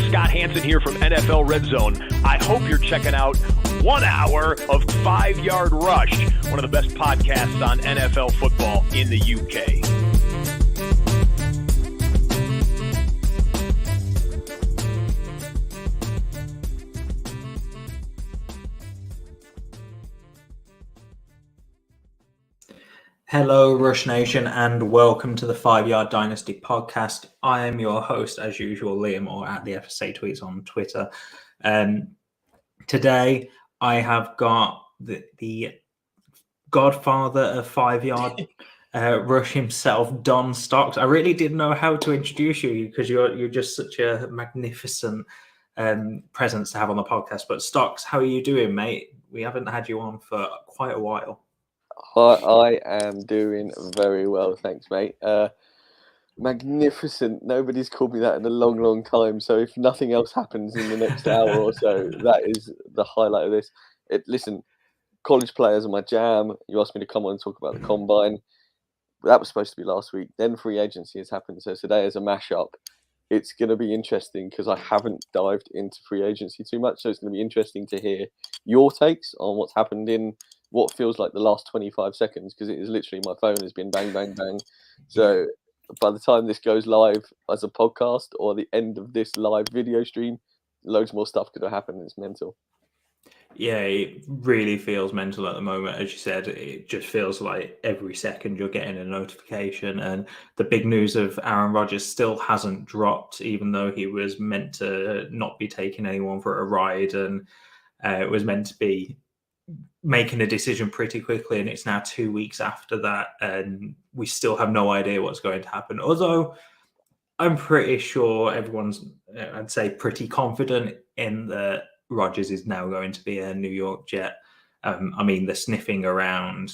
Scott Hansen here from NFL Red Zone. I hope you're checking out 1 hour of 5 Yard Rush, one of the best podcasts on NFL football in the UK. Hello, Rush Nation, and welcome to the 5 Yard Dynasty podcast. I am your host, as usual, Liam, or at the FSA Tweets on Twitter. Today, I have got the godfather of 5 Yard Rush himself, Don Stocks. I really didn't know how to introduce you because you're just such a magnificent presence to have on the podcast. But Stocks, how are you doing, mate? We haven't had you on for quite a while. I am doing very well, thanks, mate. Magnificent. Nobody's called me that in a long, long time. So if nothing else happens in the next hour or so, that is the highlight of this. Listen, college players are my jam. You asked me to come on and talk about the combine. That was supposed to be last week. Then free agency has happened. So today is a mashup. It's going to be interesting because I haven't dived into free agency too much. So it's going to be interesting to hear your takes on what's happened in what feels like the last 25 seconds, because it is literally my phone has been bang, bang, bang. So by the time this goes live as a podcast or the end of this live video stream, loads more stuff could have happened. It's mental. Yeah, it really feels mental at the moment. As you said, it just feels like every second you're getting a notification. And the big news of Aaron Rodgers still hasn't dropped, even though he was meant to not be taking anyone for a ride. And it was meant to be making a decision pretty quickly, and it's now 2 weeks after that, and we still have no idea what's going to happen. Although I'm pretty sure everyone's, I'd say, pretty confident in that Rodgers is now going to be a New York Jet. I mean, they're sniffing around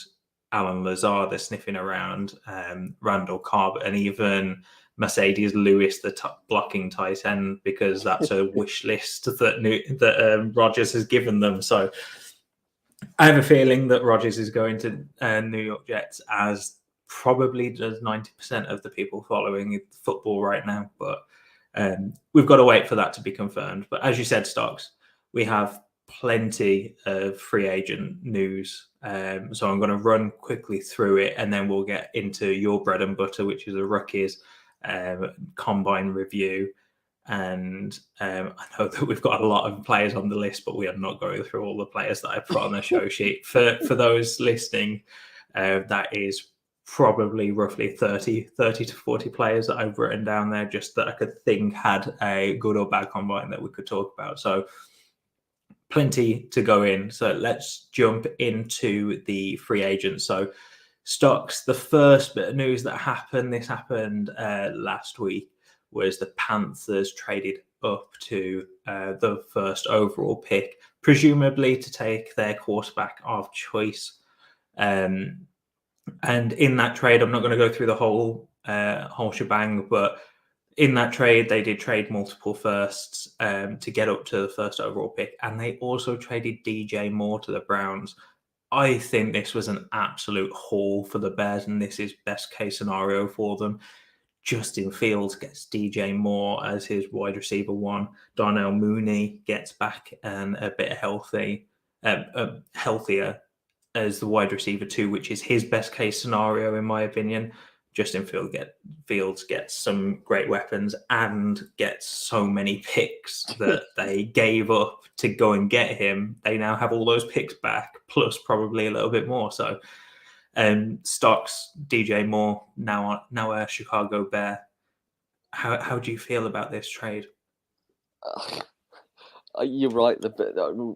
Alan Lazard, they're sniffing around Randall Cobb, and even Mercedes Lewis, the blocking tight end, because that's a wish list that Rodgers has given them. So I have a feeling that Rodgers is going to New York Jets, as probably does 90% of the people following football right now. But we've got to wait for that to be confirmed. But as you said, Stocks, we have plenty of free agent news. So I'm going to run quickly through it, and then we'll get into your bread and butter, which is a rookies combine review. And I know that we've got a lot of players on the list, but we are not going through all the players that I put on the show sheet. For those listening, that is probably roughly 30 to 40 players that I've written down there, just that I could think had a good or bad combine that we could talk about. So plenty to go in. So let's jump into the free agents. So Stocks, the first bit of news that happened, this happened last week, was the Panthers traded up to the first overall pick, presumably to take their quarterback of choice. And in that trade, I'm not going to go through the whole shebang, but in that trade, they did trade multiple firsts to get up to the first overall pick. And they also traded DJ Moore to the Browns. I think this was an absolute haul for the Bears, and this is best case scenario for them. Justin Fields gets DJ Moore as his wide receiver one. Darnell Mooney gets back and a bit healthier as the wide receiver two, which is his best case scenario, in my opinion. Justin Fields gets some great weapons and gets so many picks that they gave up to go and get him. They now have all those picks back, plus probably a little bit more. So Stocks, DJ Moore, now a Chicago Bear. How do you feel about this trade? You're right.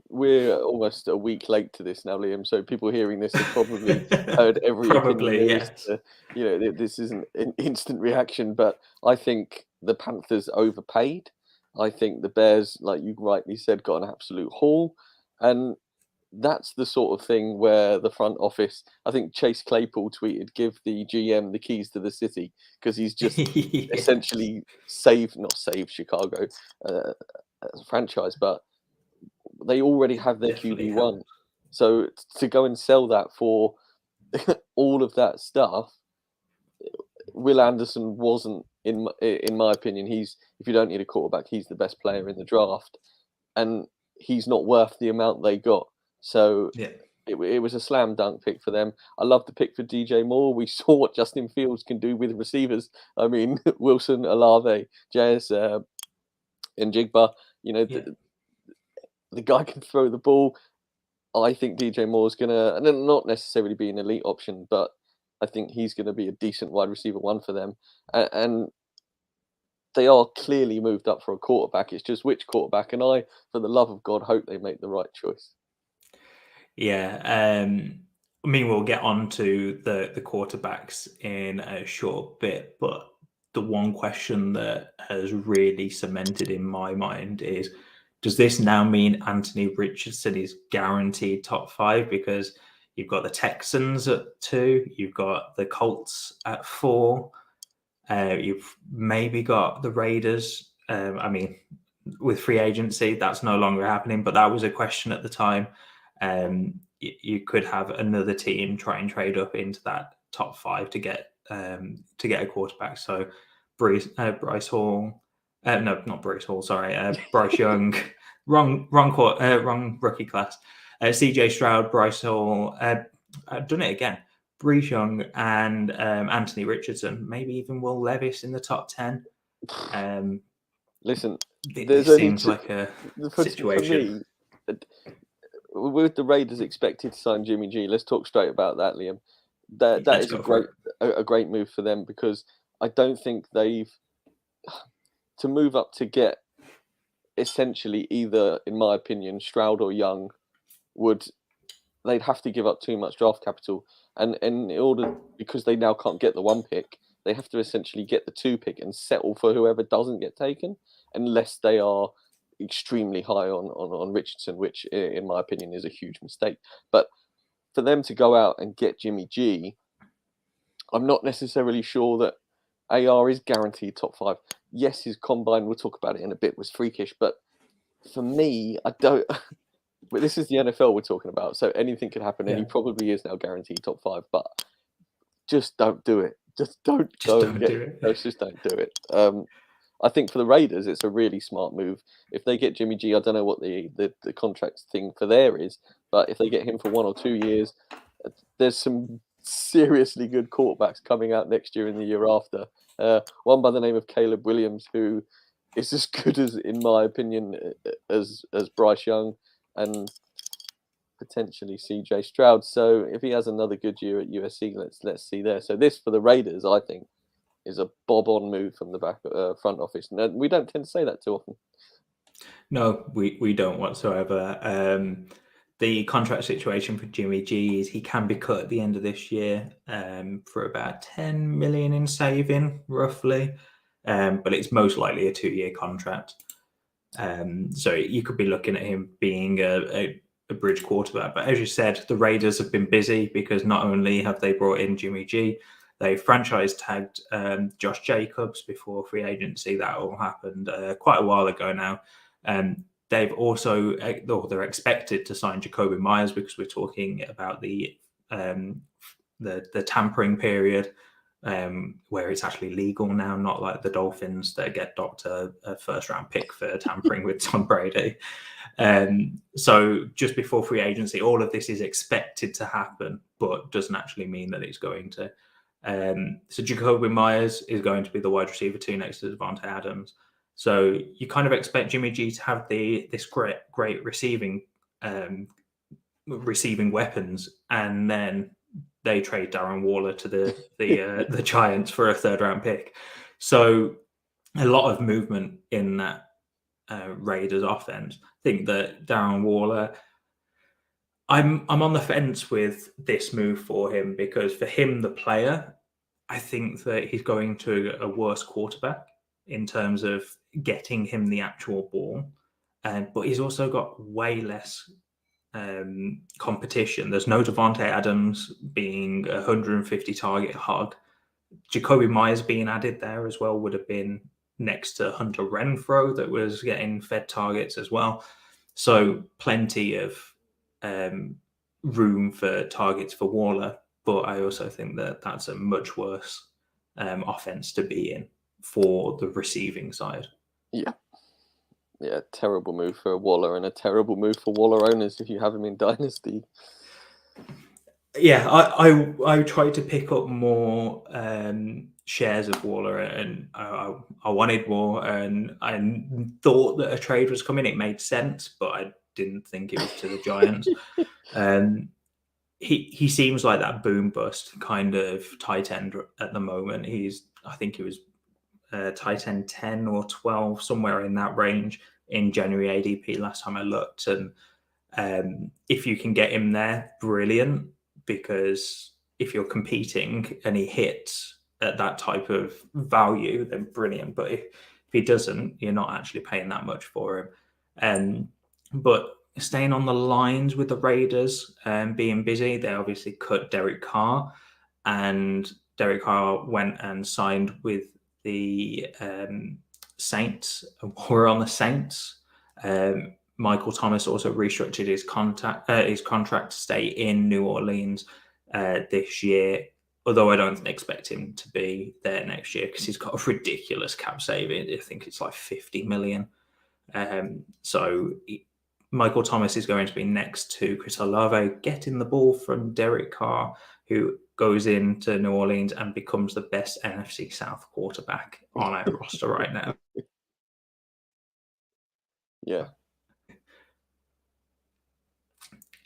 We're almost a week late to this now, Liam. So people hearing this have probably heard every probably, yes. This isn't an instant reaction, but I think the Panthers overpaid. I think the Bears, like you rightly said, got an absolute haul, and that's the sort of thing where the front office, I think Chase Claypool tweeted, give the GM the keys to the city, because he's just essentially not saved Chicago as a franchise, but they already have their QB1. So to go and sell that for all of that stuff, Will Anderson wasn't in my opinion, if you don't need a quarterback, he's the best player in the draft, and he's not worth the amount they got. So Yeah. it was a slam dunk pick for them. I love the pick for DJ Moore. We saw what Justin Fields can do with receivers. I mean, Wilson, Olave, Jazz, and Jigba. The guy can throw the ball. I think DJ Moore's gonna, and not necessarily be an elite option, but I think he's going to be a decent wide receiver one for them. And they are clearly moved up for a quarterback. It's just which quarterback, and I, for the love of God, hope they make the right choice. Yeah, I mean, we'll get on to the quarterbacks in a short bit, but the one question that has really cemented in my mind is, does this now mean Anthony Richardson is guaranteed top 5? Because you've got the Texans at 2, you've got the Colts at 4, you've maybe got the Raiders. I mean, with free agency, that's no longer happening, but that was a question at the time. You could have another team try and trade up into that top 5 to get a quarterback. So Bryce Hall, no, not Bryce Hall, sorry, Bryce Young, wrong rookie class. CJ Stroud, Bryce Hall, I've done it again. Bryce Young and Anthony Richardson, maybe even Will Levis in the top 10. Listen, it seems like a situation. For me, with the Raiders expected to sign Jimmy G, let's talk straight about that, Liam. That is a great move for them, because I don't think they've to move up to get essentially either, in my opinion, Stroud or Young, they'd have to give up too much draft capital, and in order, because they now can't get the 1 pick, they have to essentially get the 2 pick and settle for whoever doesn't get taken, unless they are extremely high on Richardson, which in my opinion is a huge mistake. But for them to go out and get Jimmy G, I'm not necessarily sure that AR is guaranteed top 5. Yes, his combine, we'll talk about it in a bit, was freakish, but for me, I don't. But this is the NFL we're talking about, so anything could happen, and he probably is now guaranteed top 5. But just don't do it. Just don't do it. Just don't do it. I think for the Raiders, it's a really smart move. If they get Jimmy G, I don't know what the contract thing for there is, but if they get him for 1 or 2 years, there's some seriously good quarterbacks coming out next year and the year after. One by the name of Caleb Williams, who is as good as, in my opinion, as Bryce Young, and potentially CJ Stroud. So if he has another good year at USC, let's see there. So this for the Raiders, I think, is a bob-on move from the front office. And we don't tend to say that too often. No, we don't whatsoever. The contract situation for Jimmy G is he can be cut at the end of this year for about 10 million in saving, roughly. But it's most likely a 2-year contract. So you could be looking at him being a bridge quarterback. But as you said, the Raiders have been busy, because not only have they brought in Jimmy G, they franchise tagged Josh Jacobs before free agency. That all happened quite a while ago now. They've also, they're expected to sign Jacoby Myers, because we're talking about the tampering period, where it's actually legal now, not like the Dolphins that get docked a first-round pick for tampering with Tom Brady. So just before free agency, all of this is expected to happen, but doesn't actually mean that it's going to. So Jacoby Myers is going to be the wide receiver 2 next to Devontae Adams. So you kind of expect Jimmy G to have this great receiving weapons, and then they trade Darren Waller to the Giants for a 3rd-round pick. So a lot of movement in that Raiders offense. I think that Darren Waller, I'm on the fence with this move for him, because for him, the player, I think that he's going to a worse quarterback in terms of getting him the actual ball. But he's also got way less competition. There's no Devontae Adams being a 150 target hog. Jacoby Myers being added there as well would have been next to Hunter Renfrow, that was getting fed targets as well. So plenty of room for targets for Waller. But I also think that that's a much worse offense to be in for the receiving side. Yeah. Yeah, terrible move for Waller and a terrible move for Waller owners if you have him in Dynasty. Yeah, I tried to pick up more shares of Waller, and I wanted more, and I thought that a trade was coming. It made sense, but I didn't think it was to the Giants. He seems like that boom bust kind of tight end at the moment. I think he was tight end 10 or 12, somewhere in that range in January ADP last time I looked. And if you can get him there, brilliant, because if you're competing and he hits at that type of value, then brilliant. But if he doesn't, you're not actually paying that much for him. But staying on the lines with the Raiders and being busy, they obviously cut Derek Carr, and Derek Carr went and signed with the Saints. We're on the Saints. Michael Thomas also restructured his contract to stay in New Orleans this year, although I don't expect him to be there next year because he's got a ridiculous cap saving. I think it's like 50 million. So Michael Thomas is going to be next to Chris Olave, getting the ball from Derek Carr, who goes into New Orleans and becomes the best NFC South quarterback on our roster right now. Yeah.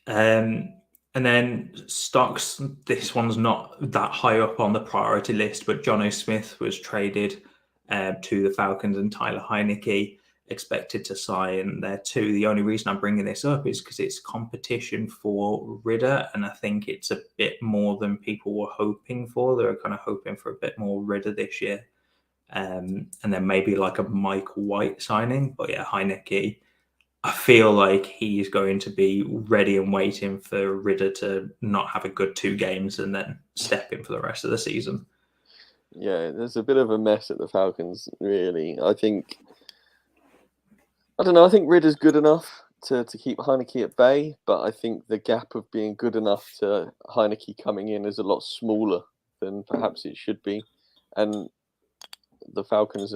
And then stocks, this one's not that high up on the priority list, but Jonnu Smith was traded to the Falcons, and Tyler Heineke expected to sign there too. The only reason I'm bringing this up is because it's competition for Ridder, and I think it's a bit more than people were hoping for. They were kind of hoping for a bit more Ridder this year, and then maybe like a Mike White signing. But yeah, Heineke, I feel like he's going to be ready and waiting for Ridder to not have a good 2 games and then step in for the rest of the season. Yeah, there's a bit of a mess at the Falcons, really. I don't know. I think Ridder's good enough to keep Heineke at bay, but I think the gap of being good enough to Heineke coming in is a lot smaller than perhaps it should be. And the Falcons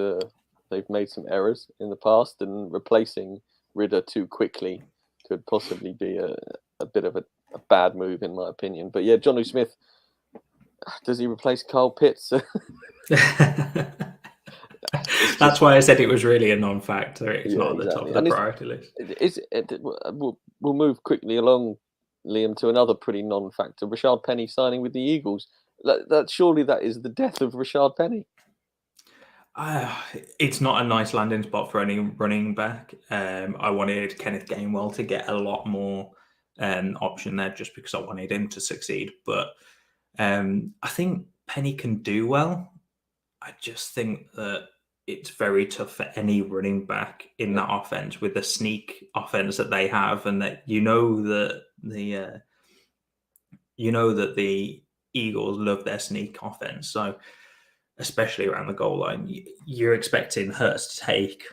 they've made some errors in the past, and replacing Ridder too quickly could possibly be a bit of a bad move, in my opinion. But yeah, Jonnu Smith, does he replace Kyle Pitts? That's why I said it was really a non-factor. It's not at the exactly. top of the priority list. We'll move quickly along, Liam, to another pretty non-factor. Rashard Penny signing with the Eagles. Surely that is the death of Rashard Penny. It's not a nice landing spot for any running back. I wanted Kenneth Gainwell to get a lot more option there just because I wanted him to succeed. But I think Penny can do well. I just think that it's very tough for any running back in that offense with the sneak offense that they have, and that that the Eagles love their sneak offense. So especially around the goal line, you're expecting Hurts to take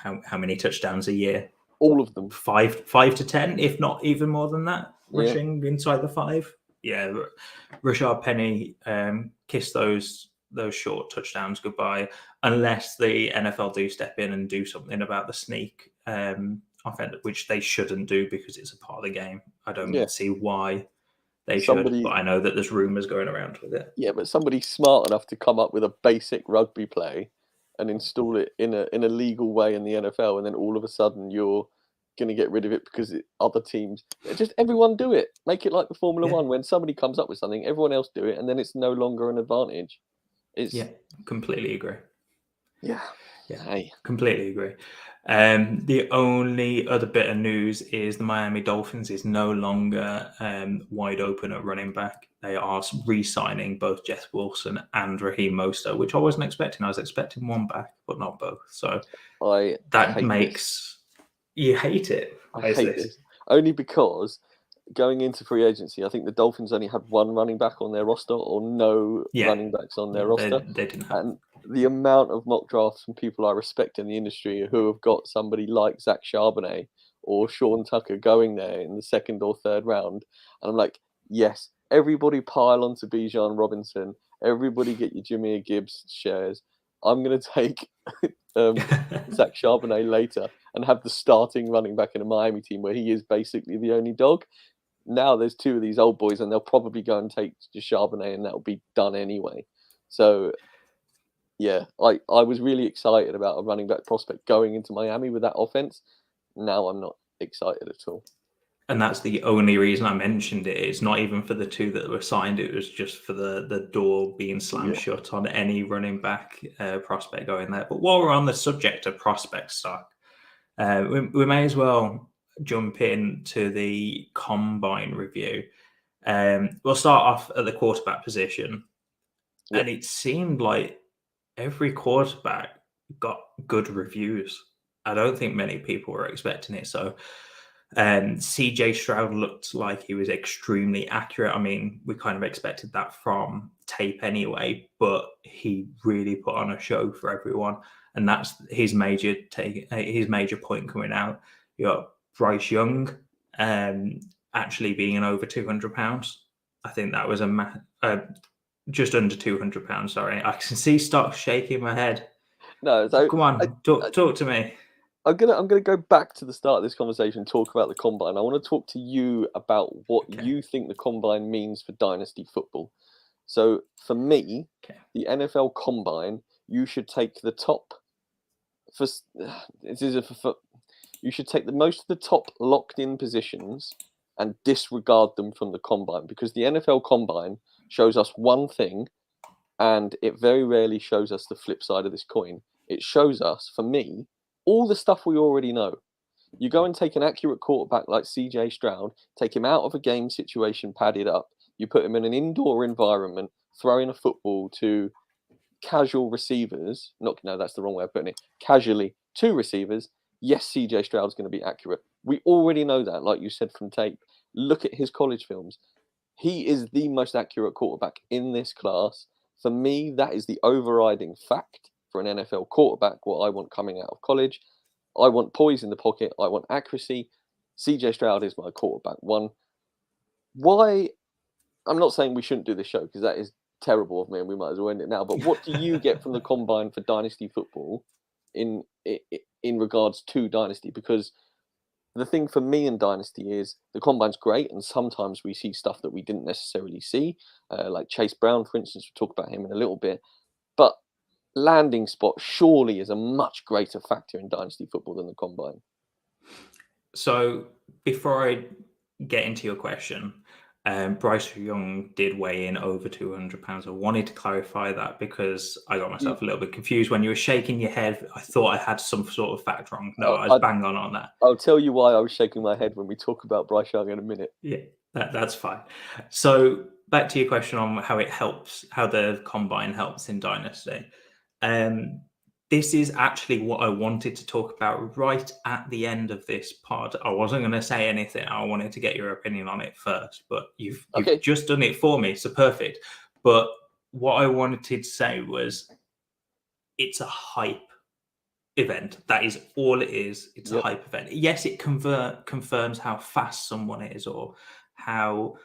how many touchdowns a year? All of them. 5 to 10, if not even more than that, rushing inside the 5. Yeah, Rashard Penny, kiss those short touchdowns goodbye, unless the NFL do step in and do something about the sneak offense, which they shouldn't do because it's a part of the game. I don't see why they should, but I know that there's rumours going around with it. Yeah, but somebody smart enough to come up with a basic rugby play and install it in a legal way in the NFL, and then all of a sudden you're going to get rid of it because other teams, just everyone do it. Make it like the Formula One. When somebody comes up with something, everyone else do it, and then it's no longer an advantage. Completely agree. Yeah, completely agree. The only other bit of news is the Miami Dolphins is no longer wide open at running back. They are re-signing both Jeff Wilson and Raheem Mostert, which I wasn't expecting. I was expecting one back, but not both. So that makes you hate it. I hate this only because going into free agency, I think the Dolphins only had one running back on their roster, or no running backs on their roster. They didn't have. And the amount of mock drafts from people I respect in the industry who have got somebody like Zach Charbonnet or Sean Tucker going there in the 2nd or 3rd round, and I'm like, yes, everybody pile onto Bijan Robinson. Everybody get your Jahmyr Gibbs shares. I'm going to take Zach Charbonnet later and have the starting running back in a Miami team where he is basically the only dog. Now there's two of these old boys, and they'll probably go and take Charbonnet, and that'll be done anyway. So, yeah, I was really excited about a running back prospect going into Miami with that offense. Now I'm not excited at all. And that's the only reason I mentioned it. It's not even for the two that were signed. It was just for the door being slammed shut on any running back prospect going there. But while we're on the subject of prospect stock, we may as well jump into the combine review. We'll start off at the quarterback position. Yep. And it seemed like every quarterback got good reviews. I don't think many people were expecting it. So CJ Stroud looked like he was extremely accurate. I mean, we kind of expected that from tape anyway, but he really put on a show for everyone. And that's his major point coming out. You got Bryce Young actually being over 200 pounds. I think that was just under 200 pounds. Sorry, I can see stocks shaking my head. No, so come on, talk to me. I'm gonna go back to the start of this conversation, talk about the combine. I want to talk to you about what you think the combine means for dynasty football. So for me, the NFL combine, you should take the top. You should take the most of the top locked-in positions and disregard them from the combine, because the NFL combine shows us one thing, and it very rarely shows us the flip side of this coin. It shows us, for me, all the stuff we already know. You go and take an accurate quarterback like CJ Stroud, take him out of a game situation padded up, you put him in an indoor environment, throwing a football to casual receivers. No, that's the wrong way of putting it. Casually to receivers. Yes, CJ Stroud's going to be accurate. We already know that, like you said, from tape. Look at his college films. He is the most accurate quarterback in this class. For me, that is the overriding fact for an NFL quarterback, what I want coming out of college. I want poise in the pocket. I want accuracy. CJ Stroud is my quarterback one. Why? I'm not saying we shouldn't do this show, because that is terrible of me and we might as well end it now. But what do you get from the combine for dynasty football in regards to dynasty? Because the thing for me in dynasty is the combine's great, and sometimes we see stuff that we didn't necessarily see, like Chase Brown, for instance. We'll talk about him in a little bit. But landing spot surely is a much greater factor in dynasty football than the combine. So before I get into your question, Bryce Young did weigh in over 200 pounds. I wanted to clarify that because I got myself a little bit confused when you were shaking your head. I thought I had some sort of fact wrong. No, I was bang on that. I'll tell you why I was shaking my head when we talk about Bryce Young in a minute. Yeah, that's fine. So back to your question on how it helps, how the combine helps in dynasty. This is actually what I wanted to talk about right at the end of this pod. I wasn't going to say anything. I wanted to get your opinion on it first, but you've just done it for me, so perfect. But what I wanted to say was, it's a hype event. That is all it is. It's a hype event. Yes, it confirms how fast someone is, or how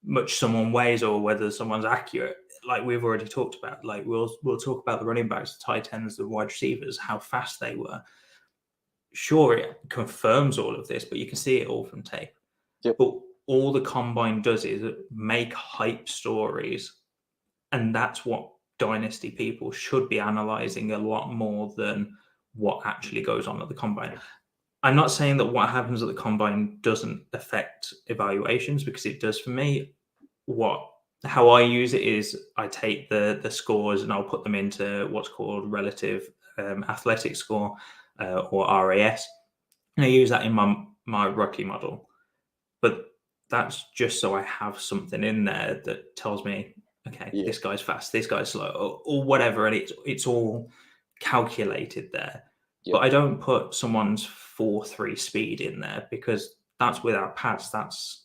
much someone weighs, or whether someone's accurate. Like we've already talked about, like we'll talk about the running backs, the tight ends, the wide receivers, how fast they were. Sure, it confirms all of this, but you can see it all from tape. Yep. But all the combine does is make hype stories, and that's what dynasty people should be analyzing a lot more than what actually goes on at the combine. I'm not saying that what happens at the combine doesn't affect evaluations, because it does for me. How I use it is I take the scores and I'll put them into what's called relative athletic score, or RAS. And I use that in my rookie model. But that's just so I have something in there that tells me, okay, this guy's fast, this guy's slow, or whatever. And it's all calculated there. Yeah. But I don't put someone's 4.3 speed in there, because that's without pads. That's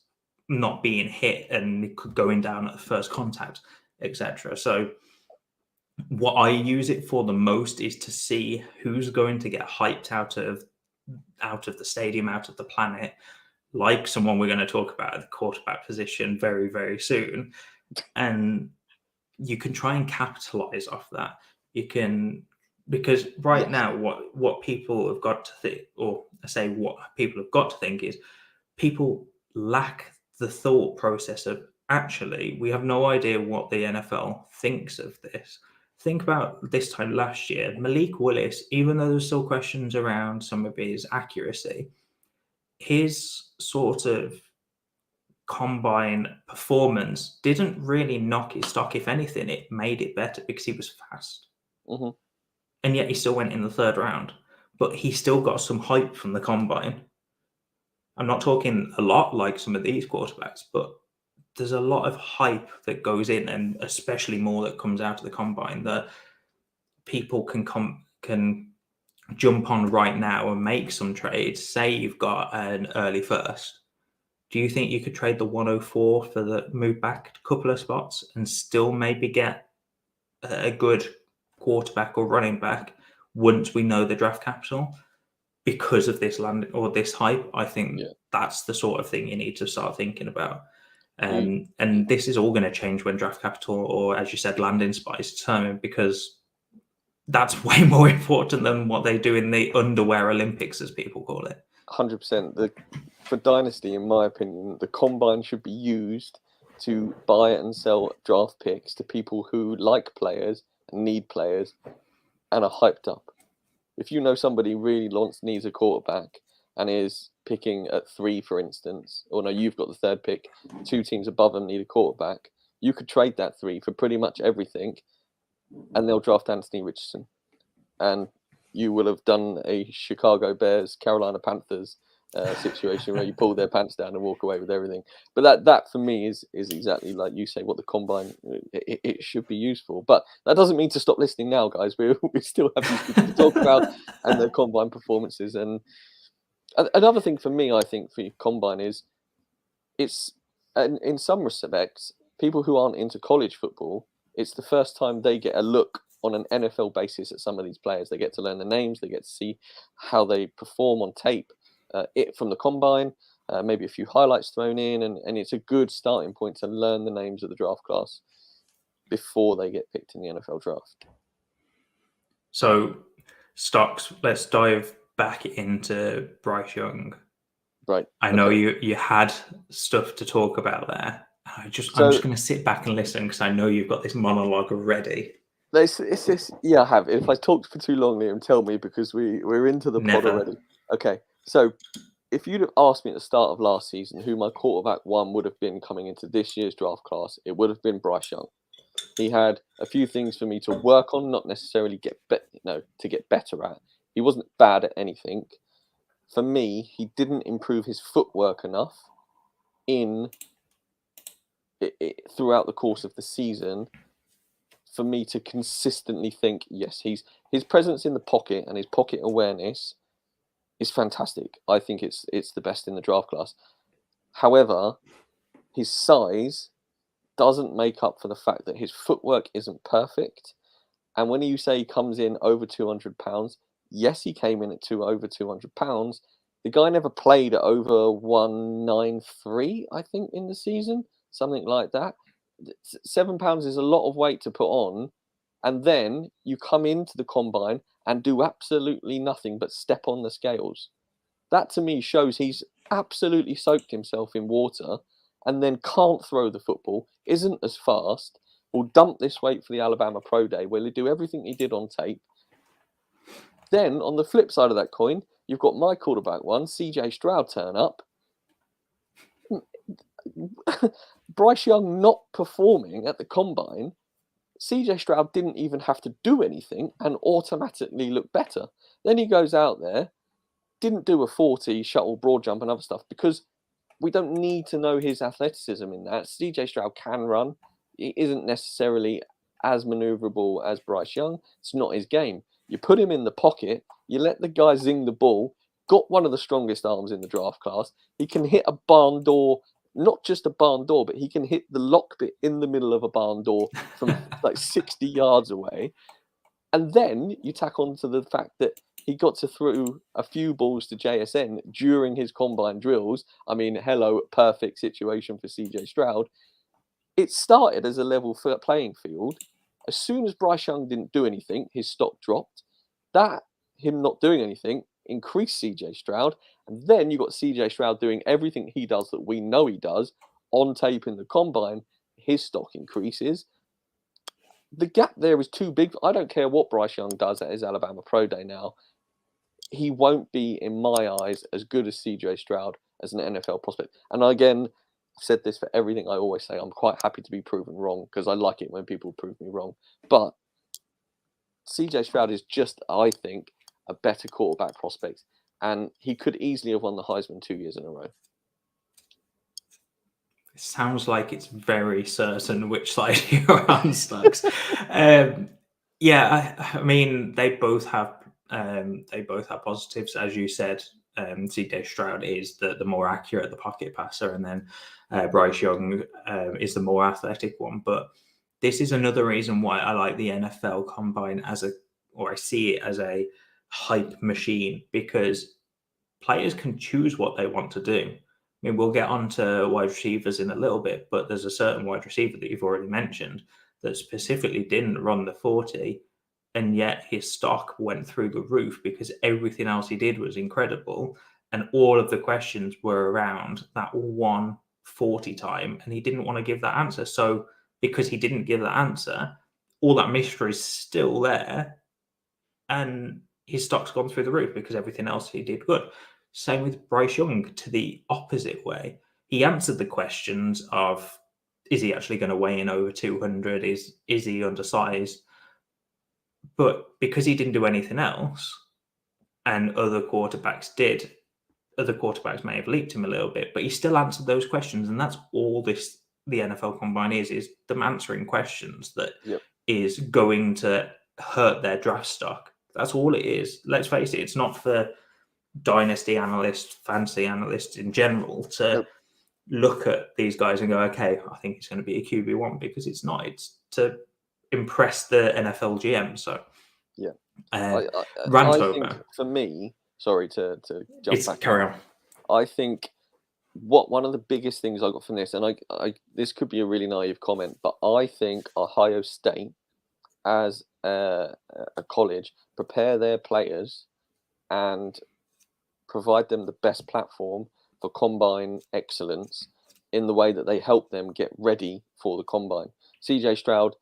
not being hit and going down at the first contact, etc. So what I use it for the most is to see who's going to get hyped out of the stadium, out of the planet, like someone we're going to talk about at the quarterback position very, very soon. And you can try and capitalize off that. You can Because right Yes. now, what people have got to think, or I say what people have got to think is, people lack the thought process of, actually, we have no idea what the NFL thinks of this. Think about this time last year, Malik Willis, even though there's still questions around some of his accuracy, his sort of combine performance didn't really knock his stock. If anything, it made it better because he was fast. Hmm. And yet he still went in the third round. But he still got some hype from the combine. I'm not talking a lot like some of these quarterbacks, but there's a lot of hype that goes in, and especially more that comes out of the combine, that people can jump on right now and make some trades. Say you've got an early first. Do you think you could trade the 104 for the move back a couple of spots and still maybe get a good quarterback or running back once we know the draft capital? Because of this land or this hype, I think that's the sort of thing you need to start thinking about. And this is all going to change when draft capital, or as you said, landing spot is determined, because that's way more important than what they do in the underwear Olympics, as people call it. 100%. For Dynasty, in my opinion, the combine should be used to buy and sell draft picks to people who like players and need players and are hyped up. If you know somebody really needs a quarterback and is picking at 3, for instance, or no, you've got the third pick, 2 teams above them need a quarterback, you could trade that 3 for pretty much everything, and they'll draft Anthony Richardson. And you will have done a Chicago Bears, Carolina Panthers situation where you pull their pants down and walk away with everything. But that for me is exactly like you say, what the combine it should be used for. But that doesn't mean to stop listening now, guys. We still have these people to talk about and their combine performances. And another thing for me, I think, for combine is it's in some respects, people who aren't into college football, it's the first time they get a look on an NFL basis at some of these players. They get to learn the names, they get to see how they perform on tape, it from the combine, maybe a few highlights thrown in, and it's a good starting point to learn the names of the draft class before they get picked in the NFL draft. So, stocks, let's dive back into Bryce Young. Right. I know you had stuff to talk about there. I'm just going to sit back and listen, because I know you've got this monologue ready. It's yeah, I have. If I talked for too long, Liam, tell me, because we're into the pod already. Okay, so if you'd have asked me at the start of last season who my quarterback 1 would have been coming into this year's draft class, it would have been Bryce Young. He had a few things for me to work on, not necessarily to get better at. He wasn't bad at anything. For me, he didn't improve his footwork enough throughout the course of the season for me to consistently think, yes, his presence in the pocket and his pocket awareness is fantastic. I think it's the best in the draft class. However, his size doesn't make up for the fact that his footwork isn't perfect. And when you say he comes in over 200 pounds, yes, he came in at over 200 pounds. The guy never played at over 193, I think, in the season, something like that. 7 pounds is a lot of weight to put on, and then you come into the combine and do absolutely nothing but step on the scales. That to me shows he's absolutely soaked himself in water, and then can't throw the football, isn't as fast, will dump this weight for the Alabama Pro Day, where they do everything he did on tape. Then on the flip side of that coin, you've got my quarterback 1, CJ Stroud, turn up. Bryce Young not performing at the combine, CJ Stroud didn't even have to do anything and automatically look better. Then he goes out there, didn't do a 40 shuttle broad jump and other stuff, because we don't need to know his athleticism in that. CJ Stroud can run. He isn't necessarily as maneuverable as Bryce Young. It's not his game. You put him in the pocket, you let the guy zing the ball, got one of the strongest arms in the draft class. He can hit a barn door, not just a barn door, but he can hit the lock bit in the middle of a barn door from like 60 yards away. And then you tack on to the fact that he got to throw a few balls to JSN during his combine drills. I mean, hello, perfect situation for CJ Stroud. It started as a level playing field. As soon as Bryce Young didn't do anything, his stock dropped. him not doing anything increased CJ Stroud, and then you got CJ Stroud doing everything he does that we know he does on tape in the combine. His stock increases. The gap there is too big. I don't care what Bryce Young does at his Alabama Pro Day now. He won't be, in my eyes, as good as CJ Stroud as an NFL prospect. And again, I've said this for everything I always say. I'm quite happy to be proven wrong because I like it when people prove me wrong. But CJ Stroud is just, I think, a better quarterback prospect. And he could easily have won the Heisman 2 years in a row. It sounds like it's very certain which side you're on, Stokes. Yeah, I mean, they both have positives, as you said. CJ Stroud is the more accurate, the pocket passer, and then Bryce Young is the more athletic one. But this is another reason why I like the NFL Combine I see it as a hype machine, because players can choose what they want to do. I mean, we'll get on to wide receivers in a little bit, but there's a certain wide receiver that you've already mentioned that specifically didn't run the 40, and yet his stock went through the roof because everything else he did was incredible, and all of the questions were around that 140 time, and he didn't want to give that answer. So because he didn't give that answer, all that mystery is still there, and his stock's gone through the roof because everything else he did good. Same with Bryce Young, to the opposite way. He answered the questions of, is he actually going to weigh in over 200? Is he undersized? But because he didn't do anything else, and other quarterbacks did, other quarterbacks may have leaped him a little bit, but he still answered those questions. And that's all the NFL Combine is them answering questions that is going to hurt their draft stock. That's all it is. Let's face it, it's not for Dynasty analysts, fantasy analysts in general to look at these guys and go, okay, I think it's going to be a QB1, because it's not. It's to impress the NFL GM. So, I think for me, sorry to jump back. Carry on. I think one of the biggest things I got from this, and I this could be a really naive comment, but I think Ohio State, as a college, prepare their players and provide them the best platform for combine excellence in the way that they help them get ready for the combine. CJ Stroud,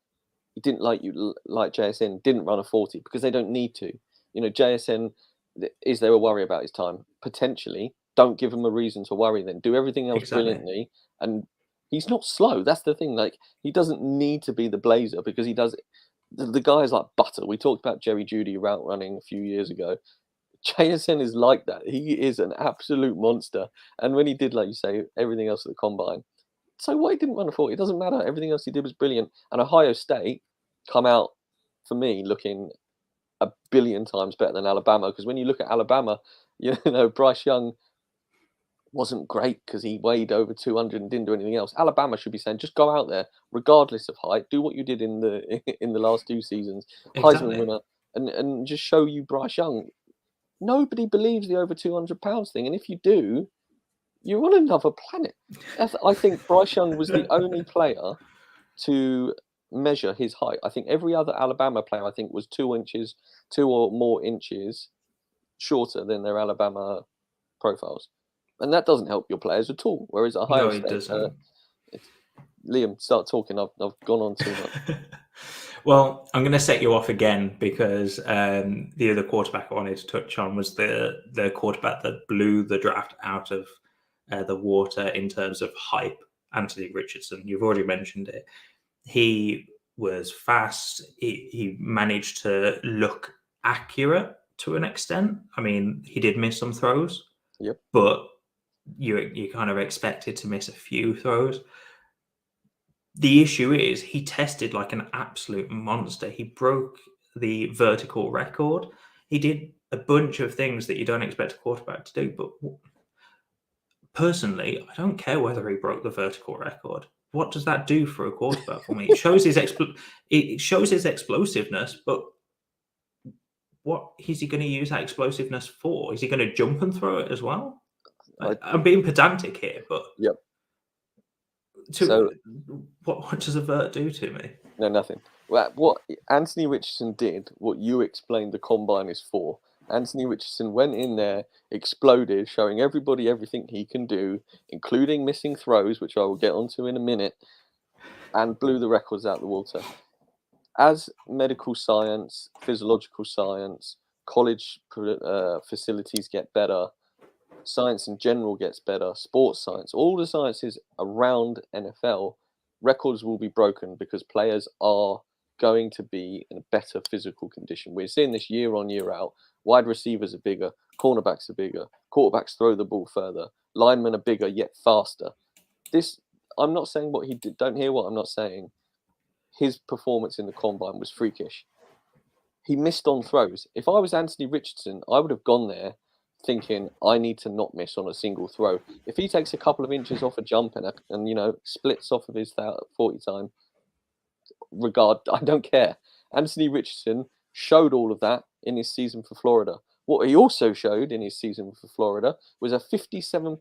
he didn't like JSN, didn't run a 40 because they don't need to. You know, JSN, is there a worry about his time? Potentially. Don't give him a reason to worry then. Do everything else brilliantly. And he's not slow. That's the thing. Like, he doesn't need to be the blazer because he does. The guy is like butter. We talked about Jerry Jeudy route running a few years ago. JSN is like that. He is an absolute monster. And when he did, like you say, everything else at the combine, so what, he didn't run a 40? It doesn't matter. Everything else he did was brilliant. And Ohio State come out, for me, looking a billion times better than Alabama. Because when you look at Alabama, you know, Bryce Young wasn't great because he weighed over 200 and didn't do anything else. Alabama should be saying, just go out there, regardless of height, do what you did in the last 2 seasons, Heisman winner, and just show you Bryce Young. Nobody believes the over 200 pounds thing. And if you do, you're on another planet. I think Bryce Young was the only player to measure his height. I think every other Alabama player, was 2 or more inches shorter than their Alabama profiles. And that doesn't help your players at all. Whereas Ohio State, doesn't. Liam, start talking. I've gone on too much. Well, I'm going to set you off again because the other quarterback I wanted to touch on was the quarterback that blew the draft out of the water in terms of hype, Anthony Richardson. You've already mentioned it. He was fast. He managed to look accurate to an extent. I mean, he did miss some throws, but you kind of expected to miss a few throws. The issue is he tested like an absolute monster. He broke the vertical record. He did a bunch of things that you don't expect a quarterback to do. But personally, I don't care whether he broke the vertical record. What does that do for a quarterback for me? It shows his explosiveness, but what is he going to use that explosiveness for? Is he going to jump and throw it as well? I'm being pedantic here, but... So, what does a vert do to me? No, nothing. Well, what Anthony Richardson did, what you explained the combine is for. Anthony Richardson went in there, exploded, showing everybody everything he can do, including missing throws, which I will get onto in a minute, and blew the records out the water. As medical science, physiological science, college facilities get better, science in general gets better, sports science, all the sciences around NFL, records will be broken because players are going to be in a better physical condition. We're seeing this year on, year out. Wide receivers are bigger, cornerbacks are bigger, quarterbacks throw the ball further, linemen are bigger yet faster. This, I'm not saying what he did. Don't hear what I'm not saying. His performance in the combine was freakish. He missed on throws. If I was Anthony Richardson, I would have gone there thinking I need to not miss on a single throw. If he takes a couple of inches off a jump and you know splits off of his 40 time, I don't care. Anthony Richardson showed all of that in his season for Florida. What he also showed in his season for Florida was a 57%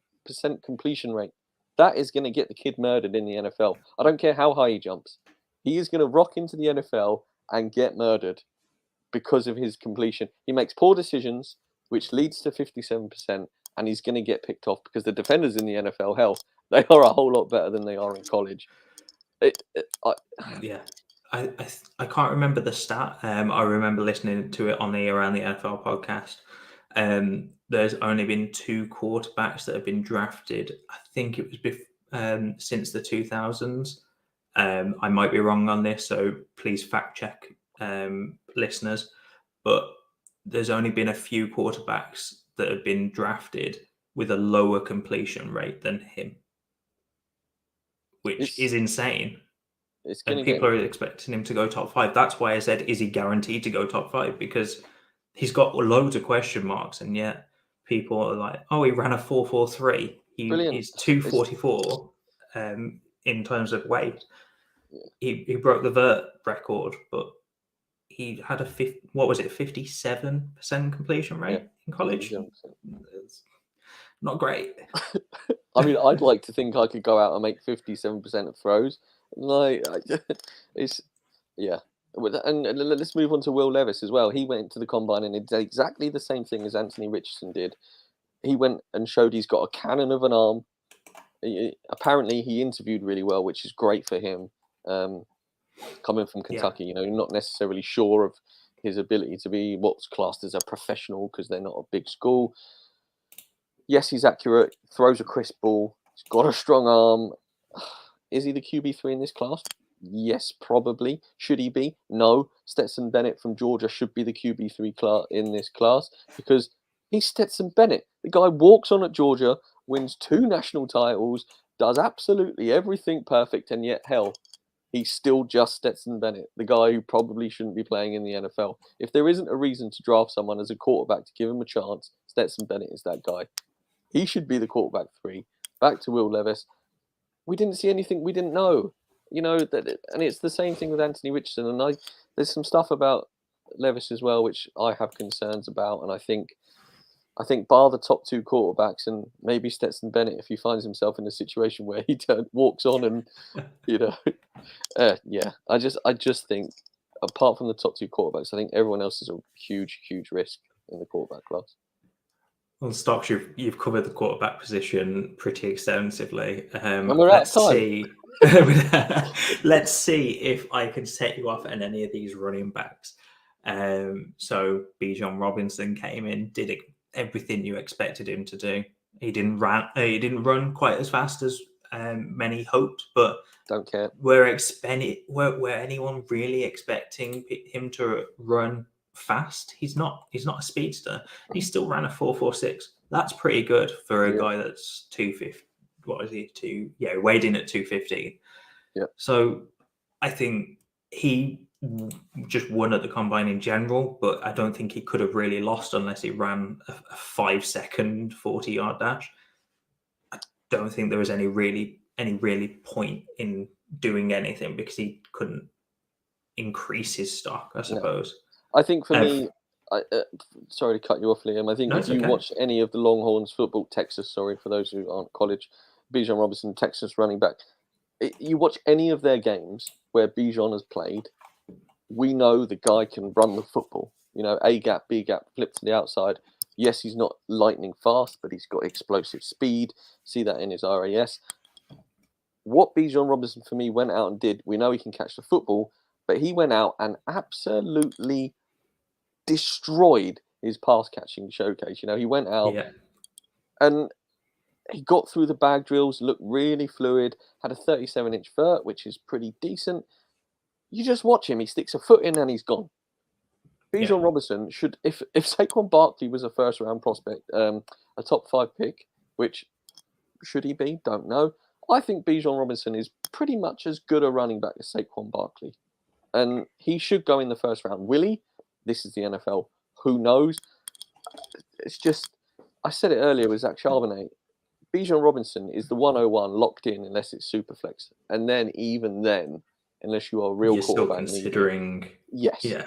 completion rate. That is going to get the kid murdered in the NFL. I don't care how high he jumps. He is going to rock into the NFL and get murdered because of his completion. He makes poor decisions, which leads to 57%, and he's going to get picked off because the defenders in the NFL, hell, they are a whole lot better than they are in college. I can't remember the stat. I remember listening to it on the Around the NFL podcast. There's only been 2 quarterbacks that have been drafted. I think it was since the 2000s. I might be wrong on this, so please fact check, listeners. But there's only been a few quarterbacks that have been drafted with a lower completion rate than him, which is insane. And people are expecting him to go top 5. That's why I said, is he guaranteed to go top 5? Because he's got loads of question marks, and yet people are like, oh, he ran a 4.43. He's 244 in terms of weight. He broke the vert record, but he had a 57% completion rate in college. It's not great. I mean, I'd like to think I could go out and make 57% of throws. Like, and let's move on to Will Levis as well. He went to the combine and did exactly the same thing as Anthony Richardson did. He went and showed he's got a cannon of an arm. Apparently, he interviewed really well, which is great for him. Coming from Kentucky, you know, not necessarily sure of his ability to be what's classed as a professional because they're not a big school. Yes, he's accurate, throws a crisp ball, he's got a strong arm. Is he the QB3 in this class? Yes, probably. Should he be? No. Stetson Bennett from Georgia should be the QB3 in this class because he's Stetson Bennett. The guy walks on at Georgia, wins 2 national titles, does absolutely everything perfect, and yet, hell, he's still just Stetson Bennett, the guy who probably shouldn't be playing in the NFL. If there isn't a reason to draft someone as a quarterback to give him a chance, Stetson Bennett is that guy. He should be the quarterback 3. Back to Will Levis. We didn't see anything we didn't know, you know, and it's the same thing with Anthony Richardson. And there's some stuff about Levis as well, which I have concerns about. And I think bar the top 2 quarterbacks and maybe Stetson Bennett, if he finds himself in a situation where he walks on and, you know, I just think apart from the top 2 quarterbacks, I think everyone else is a huge, huge risk in the quarterback class. Well, Stocks, you've covered the quarterback position pretty extensively. And we're out of time. Let's see if I can set you off on any of these running backs. So Bijan Robinson came in, did everything you expected him to do. He didn't run quite as fast as many hoped, but don't care. Were anyone really expecting him to run fast? He's not a speedster. He still ran a 4.46. That's pretty good for a guy that's 250. What is he? Weighed in at 215. Yeah. So I think he just won at the combine in general, but I don't think he could have really lost unless he ran a 5-second 40-yard dash. I don't think there was any really point in doing anything because he couldn't increase his stock, I suppose. No. I think for me, sorry to cut you off, Liam. I think if you watch any of the Longhorns football, Texas, for those who aren't college, Bijan Robinson, Texas running back, You watch any of their games where Bijan has played, we know the guy can run the football. You know, A gap, B gap, flip to the outside. Yes, he's not lightning fast, but he's got explosive speed. See that in his RAS. What Bijan Robinson for me went out and did, we know he can catch the football, but he went out and absolutely destroyed his pass catching showcase. You know, he went out and he got through the bag drills, looked really fluid, had a 37-inch vert, which is pretty decent. You just watch him, he sticks a foot in and he's gone. Bijan Robinson should, if Saquon Barkley was a first round prospect, a top 5 pick, which should he be? Don't know. I think Bijan Robinson is pretty much as good a running back as Saquon Barkley. And he should go in the first round. Will he? This is the NFL. Who knows? It's just, I said it earlier with Zach Charbonnet. Bijan Robinson is the 101 locked in unless it's super flex. And then, even then, unless you are a real quarterback. Still considering. Yes. Yeah.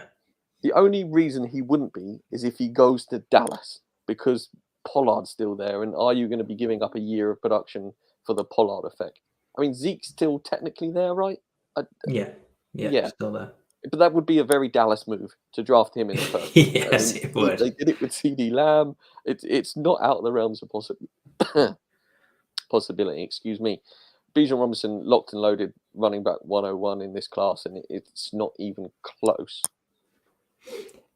The only reason he wouldn't be is if he goes to Dallas, because Pollard's still there. And are you going to be giving up a year of production for the Pollard effect? I mean, Zeke's still technically there, right? Yeah, still there. But that would be a very Dallas move to draft him in the first. Yes, it would. They did it with CD Lamb. It's not out of the realms of possibility. Excuse me. Bijan Robinson, locked and loaded, running back 101 in this class, and it's not even close.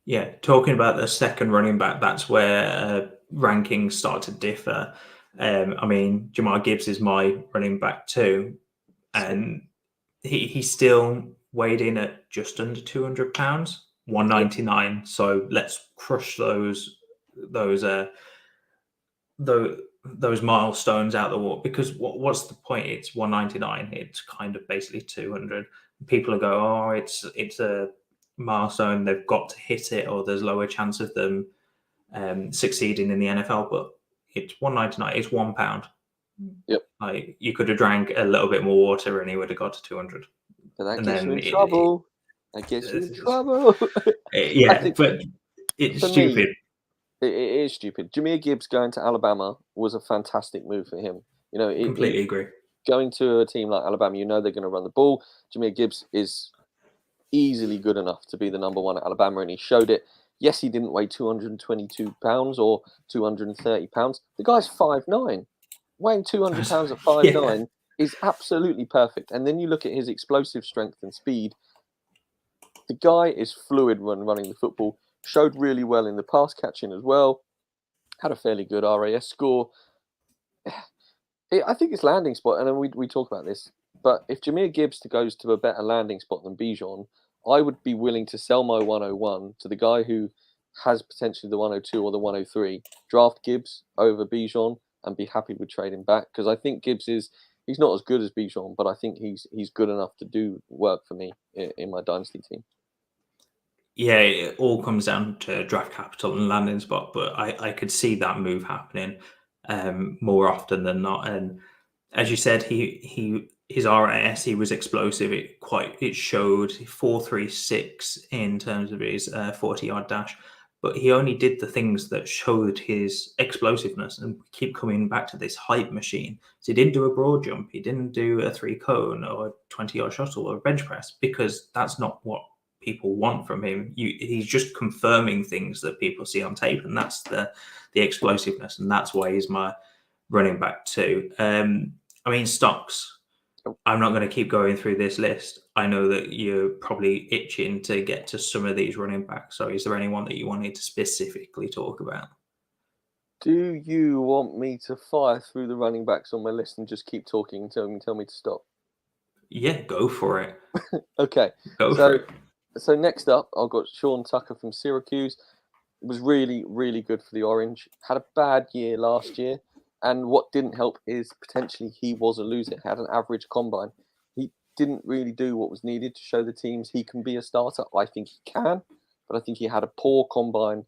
Yeah, talking about the second running back, that's where rankings start to differ. I mean, Jahmyr Gibbs is my running back too, and he still weighed in at just under 200 pounds, 199. So let's crush those milestones out the wall, because what's the point? It's 199. It's kind of basically 200. People will go, oh, it's a milestone, they've got to hit it, or there's lower chance of them succeeding in the NFL. But it's 199. It's £1. Yep. Like, you could have drank a little bit more water and he would have got to 200. But that gets you in trouble. That gets you in trouble. Yeah, but it's stupid. It is stupid. Jahmyr Gibbs going to Alabama was a fantastic move for him. You know, completely agree. Going to a team like Alabama, you know they're going to run the ball. Jahmyr Gibbs is easily good enough to be the number one at Alabama, and he showed it. Yes, he didn't weigh 222 pounds or 230 pounds. The guy's 5'9". Weighing 200 pounds at 5'9" is absolutely perfect. And then you look at his explosive strength and speed. The guy is fluid when running the football. Showed really well in the pass catching as well. Had a fairly good RAS score. I think it's landing spot, and then we talk about this. But if Jahmyr Gibbs goes to a better landing spot than Bijan, I would be willing to sell my 101 to the guy who has potentially the 102 or the 103. Draft Gibbs over Bijan and be happy with trading back, because I think Gibbs he's not as good as Bijan, but I think he's good enough to do work for me in my dynasty team. Yeah, it all comes down to draft capital and landing spot, but I could see that move happening more often than not. And as you said, his RAS, he was explosive. It showed 4.36 in terms of his 40-yard dash, but he only did the things that showed his explosiveness. And we keep coming back to this hype machine. So he didn't do a broad jump, he didn't do a 3-cone or a 20-yard shuttle or a bench press, because that's not what people want from him. He's just confirming things that people see on tape, and that's the explosiveness, and that's why he's my running back too. I mean, stocks. I'm not going to keep going through this list. I know that you're probably itching to get to some of these running backs. So is there anyone that you wanted to specifically talk about? Do you want me to fire through the running backs on my list and just keep talking until you tell me to stop? Yeah, go for it. Okay. Go for it. So next up, I've got Sean Tucker from Syracuse. It was really, really good for the Orange. Had a bad year last year. And what didn't help is potentially he was a loser. Had an average combine. He didn't really do what was needed to show the teams he can be a starter. I think he can, but I think he had a poor combine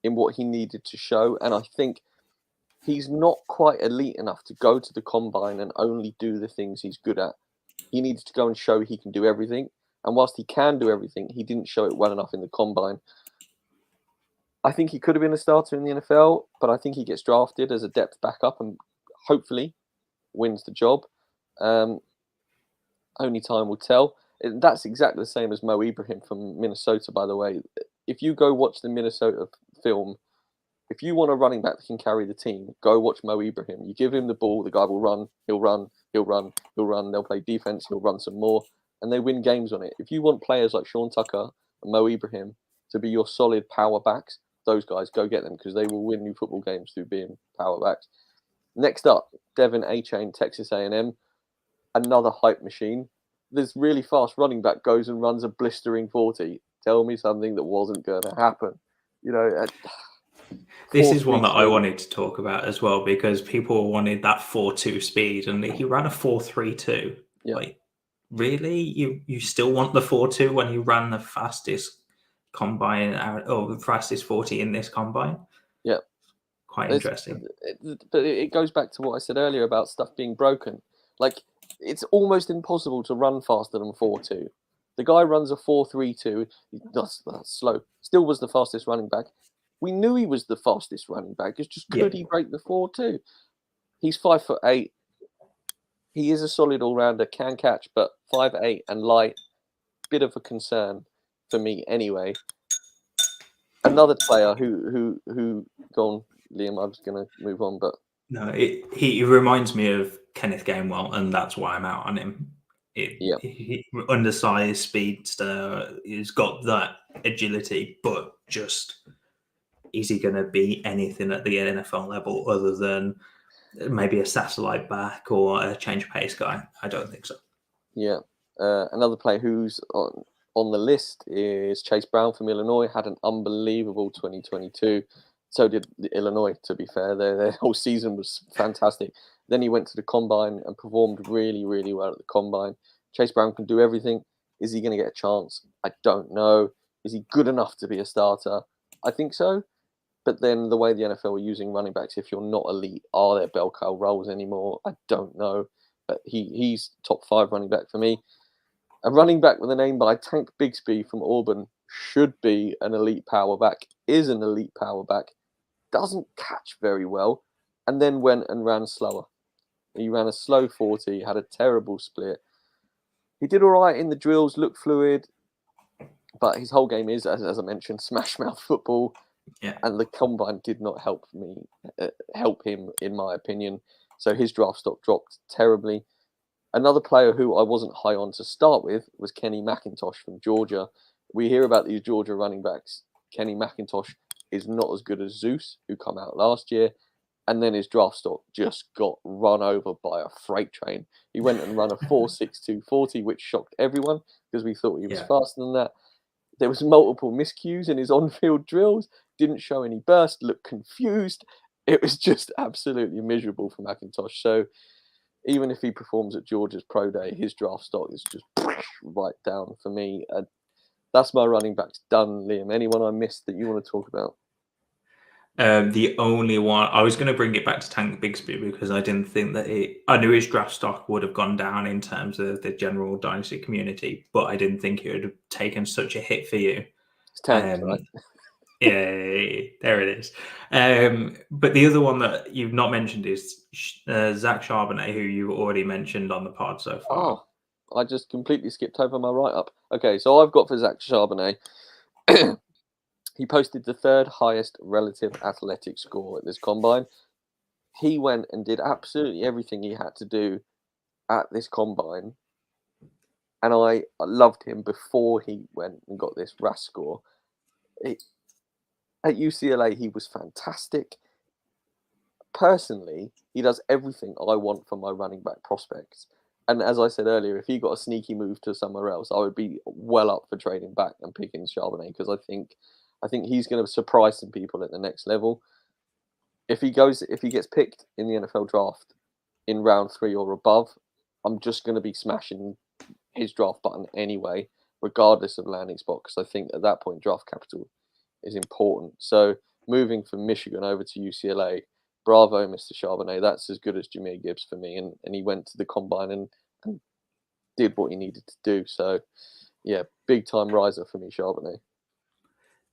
in what he needed to show. And I think he's not quite elite enough to go to the combine and only do the things he's good at. He needs to go and show he can do everything. And whilst he can do everything, he didn't show it well enough in the combine. I think he could have been a starter in the NFL, but I think he gets drafted as a depth backup and hopefully wins the job. only time will tell. That's exactly the same as Mo Ibrahim from Minnesota, by the way. If you go watch the Minnesota film, if you want a running back that can carry the team, go watch Mo Ibrahim. You give him the ball, the guy will run, he'll run, he'll run, he'll run. They'll play defense, he'll run some more, and they win games on it. If you want players like Sean Tucker and Mo Ibrahim to be your solid power backs, those guys, go get them because they will win you football games through being power backs. Next up, Devin A-Chain, Texas A&M, another hype machine. This really fast running back goes and runs a blistering 40. Tell me something that wasn't going to happen. You know, this is one that I wanted to talk about as well because people wanted that 4.2 speed and he ran a 4.32. Yeah. Like, really? You still want the 4.2 when you ran the fastest combine or the fastest 40 in this combine? Yeah. Quite interesting. But it goes back to what I said earlier about stuff being broken. Like, it's almost impossible to run faster than 4.2. The guy runs a 4.32. That's slow. Still was the fastest running back. We knew he was the fastest running back. It's just could he break the 4.2? He's 5'8". He is a solid all-rounder, can catch, but 5'8" and light, bit of a concern for me anyway. Another player who gone, Liam, I was going to move on, but no, he reminds me of Kenneth Gainwell, and that's why I'm out on him. He, undersized speedster, he's got that agility, but just is he going to be anything at the NFL level other than maybe a satellite back or a change of pace guy? I don't think so. Yeah. Another player who's on the list is Chase Brown from Illinois. Had an unbelievable 2022. So did Illinois, to be fair. Their whole season was fantastic. Then he went to the Combine and performed really, really well at the Combine. Chase Brown can do everything. Is he going to get a chance? I don't know. Is he good enough to be a starter? I think so. But then the way the NFL are using running backs, if you're not elite, are there bell cow roles anymore? I don't know. But he's top 5 running back for me. A running back with a name by Tank Bigsby from Auburn should be an elite power back, is an elite power back, doesn't catch very well, and then went and ran slower. He ran a slow 40, had a terrible split. He did all right in the drills, looked fluid, but his whole game is, as I mentioned, smash mouth football. Yeah. And the Combine did not help him, in my opinion. So his draft stock dropped terribly. Another player who I wasn't high on to start with was Kenny McIntosh from Georgia. We hear about these Georgia running backs. Kenny McIntosh is not as good as Zeus, who come out last year. And then his draft stock just got run over by a freight train. He went and ran a 4.62 40, which shocked everyone because we thought he was faster than that. There was multiple miscues in his on-field drills. Didn't show any burst. Looked confused. It was just absolutely miserable for McIntosh. So even if he performs at Georgia's Pro Day, his draft stock is just right down for me. That's my running backs done, Liam. Anyone I missed that you want to talk about? The only one I was going to bring it back to Tank Bigsby because I didn't think that I knew his draft stock would have gone down in terms of the general Dynasty community, but I didn't think it would have taken such a hit for you. It's Tank, right? Yeah, there it is. But the other one that you've not mentioned is Zach Charbonnet, who you already mentioned on the pod so far. Oh, I just completely skipped over my write-up. Okay, so I've got for Zach Charbonnet. He posted the 3rd highest relative athletic score at this Combine. He went and did absolutely everything he had to do at this Combine. And I loved him before he went and got this RAS score. At UCLA, he was fantastic. Personally, he does everything I want from my running back prospects. And as I said earlier, if he got a sneaky move to somewhere else, I would be well up for trading back and picking Charbonnet because I think he's going to surprise some people at the next level. If he gets picked in the NFL draft in round 3 or above, I'm just going to be smashing his draft button anyway, regardless of landing spot, because I think at that point draft capital is important. So moving from Michigan over to UCLA, bravo, Mr. Charbonnet. That's as good as Jahmyr Gibbs for me, and he went to the Combine and did what he needed to do. So yeah, big time riser for me, Charbonnet.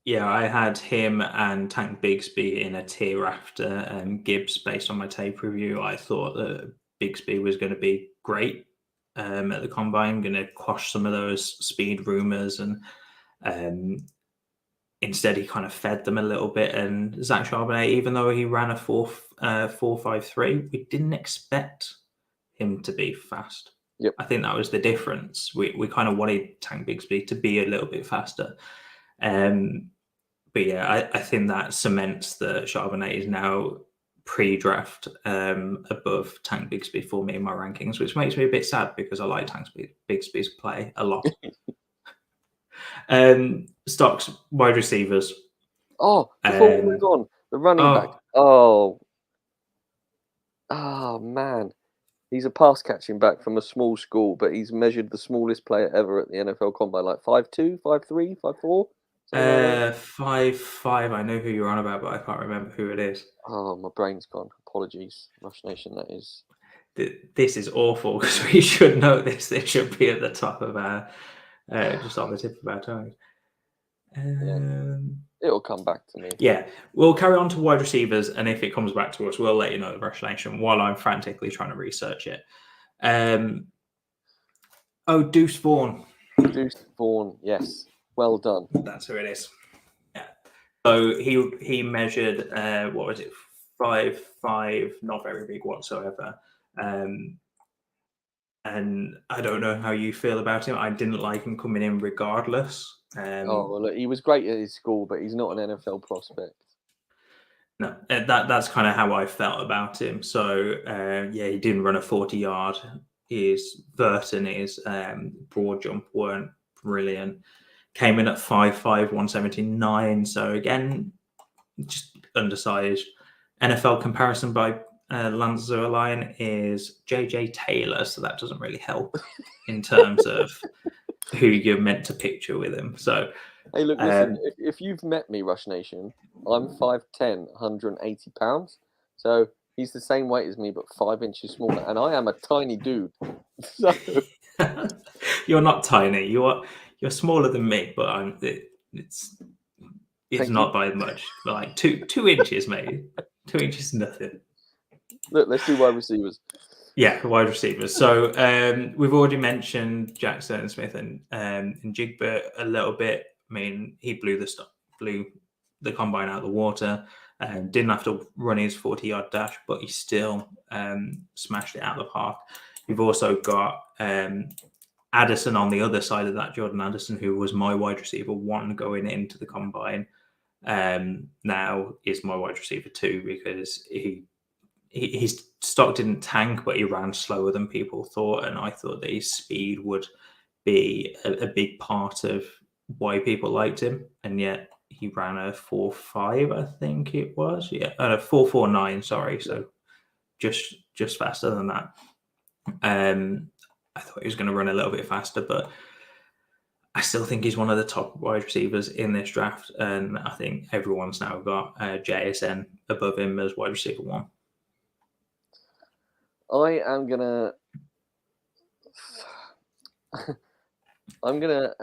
Yeah, I had him and Tank Bigsby in a tier after Gibbs based on my tape review. I thought that Bigsby was going to be great at the combine, going to quash some of those speed rumors, and instead he kind of fed them a little bit. And Zach Charbonnet, even though he ran a 4.53, we didn't expect him to be fast. Yep. I think that was the difference. We kind of wanted Tank Bigsby to be a little bit faster. But yeah, I think that cements that Charbonnet is now pre-draft above Tank Bigsby for me in my rankings, which makes me a bit sad because I like Tank Bigsby's play a lot. Stocks, wide receivers. Oh, before we move on, the running back. Oh, man. He's a pass catching back from a small school, but he's measured the smallest player ever at the NFL Combine, like 5'2", 5'3", 5'4". 5'5". I know who you're on about, but I can't remember who it is. Oh, my brain's gone. Apologies, Rush Nation. That is. This is awful because we should know this. This should be at the top of our, just on the tip of our tongue. It'll come back to me. Yeah, we'll carry on to wide receivers, and if it comes back to us, we'll let you know the Rush Nation while I'm frantically trying to research it. Deuce Vaughn. Deuce Vaughn, yes. Well done. That's who it is. Yeah. So he measured, 5'5", not very big whatsoever. And I don't know how you feel about him. I didn't like him coming in regardless. Look, he was great at his school, but he's not an NFL prospect. No, that's kind of how I felt about him. So, he didn't run a 40-yard. His vert and his broad jump weren't brilliant. Came in at 5'5", 179. So, again, just undersized. NFL comparison by Lance Zierlein is J.J. Taylor, so that doesn't really help in terms of who you're meant to picture with him. So, hey, look, listen, if you've met me, Rush Nation, I'm 5'10", 180 pounds. So he's the same weight as me, but 5 inches smaller, and I am a tiny dude. So you're not tiny. You're smaller than me, but it's not by much. But like 2 inches, maybe. 2 inches is nothing. Look, let's do wide receivers. Yeah, wide receivers. So we've already mentioned Jackson Smith and Jigba a little bit. I mean, he blew the combine out of the water and didn't have to run his 40-yard dash, but he still smashed it out of the park. You've also got Addison on the other side of that, Jordan Addison, who was my wide receiver 1 going into the combine. Now is my wide receiver 2 because his stock didn't tank, but he ran slower than people thought, and I thought that his speed would be a big part of why people liked him, and yet he ran a 4.5, I think it was, 4.49. Sorry, so just faster than that. I thought he was going to run a little bit faster, but I still think he's one of the top wide receivers in this draft, and I think everyone's now got JSN above him as wide receiver 1. I am gonna a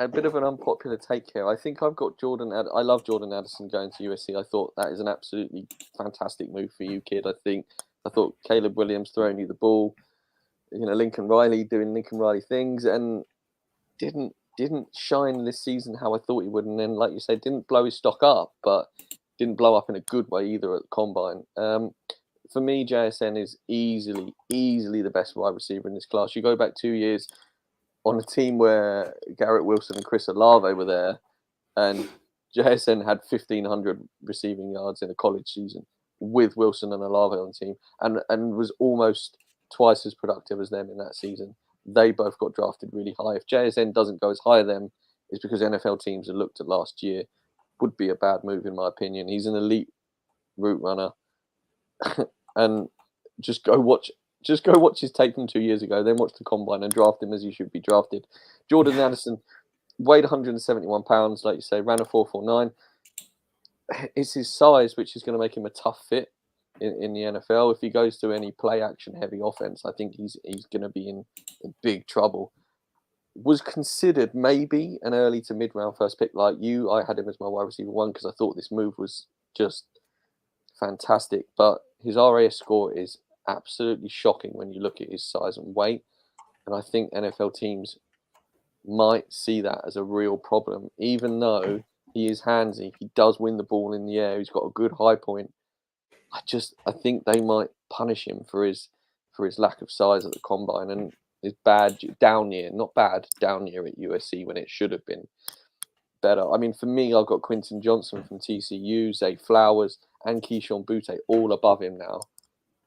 bit of an unpopular take here. I think I've got I love Jordan Addison going to USC. I thought that is an absolutely fantastic move for you, kid. I thought Caleb Williams throwing you the ball, Lincoln Riley doing Lincoln Riley things, and didn't shine this season how I thought he would. And then, like you said, didn't blow his stock up, but didn't blow up in a good way either at the combine. For me, JSN is easily the best wide receiver in this class. You go back 2 years on a team where Garrett Wilson and Chris Olave were there, and JSN had 1,500 receiving yards in a college season with Wilson and Olave on the team, and was almost twice as productive as them in that season. They both got drafted really high. If JSN doesn't go as high as them, it's because NFL teams have looked at last year. Would be a bad move in my opinion. He's an elite route runner. And just go watch his tape from 2 years ago, then watch the combine and draft him as he should be drafted. Jordan Addison weighed 171 pounds, like you say, ran a 4.49. It's his size which is going to make him a tough fit in the NFL. If he goes to any play action heavy offense, I think he's going to be in big trouble. Was considered maybe an early to mid round first pick like you. I had him as my wide receiver 1 because I thought this move was just fantastic, but his RAS score is absolutely shocking when you look at his size and weight. And I think NFL teams might see that as a real problem, even though he is handsy. He does win the ball in the air. He's got a good high point. I think they might punish him for his lack of size at the combine and his bad down year, not bad down year at USC when it should have been better. I mean, for me, I've got Quentin Johnson from TCU, Zay Flowers, and Keyshawn Butte all above him now,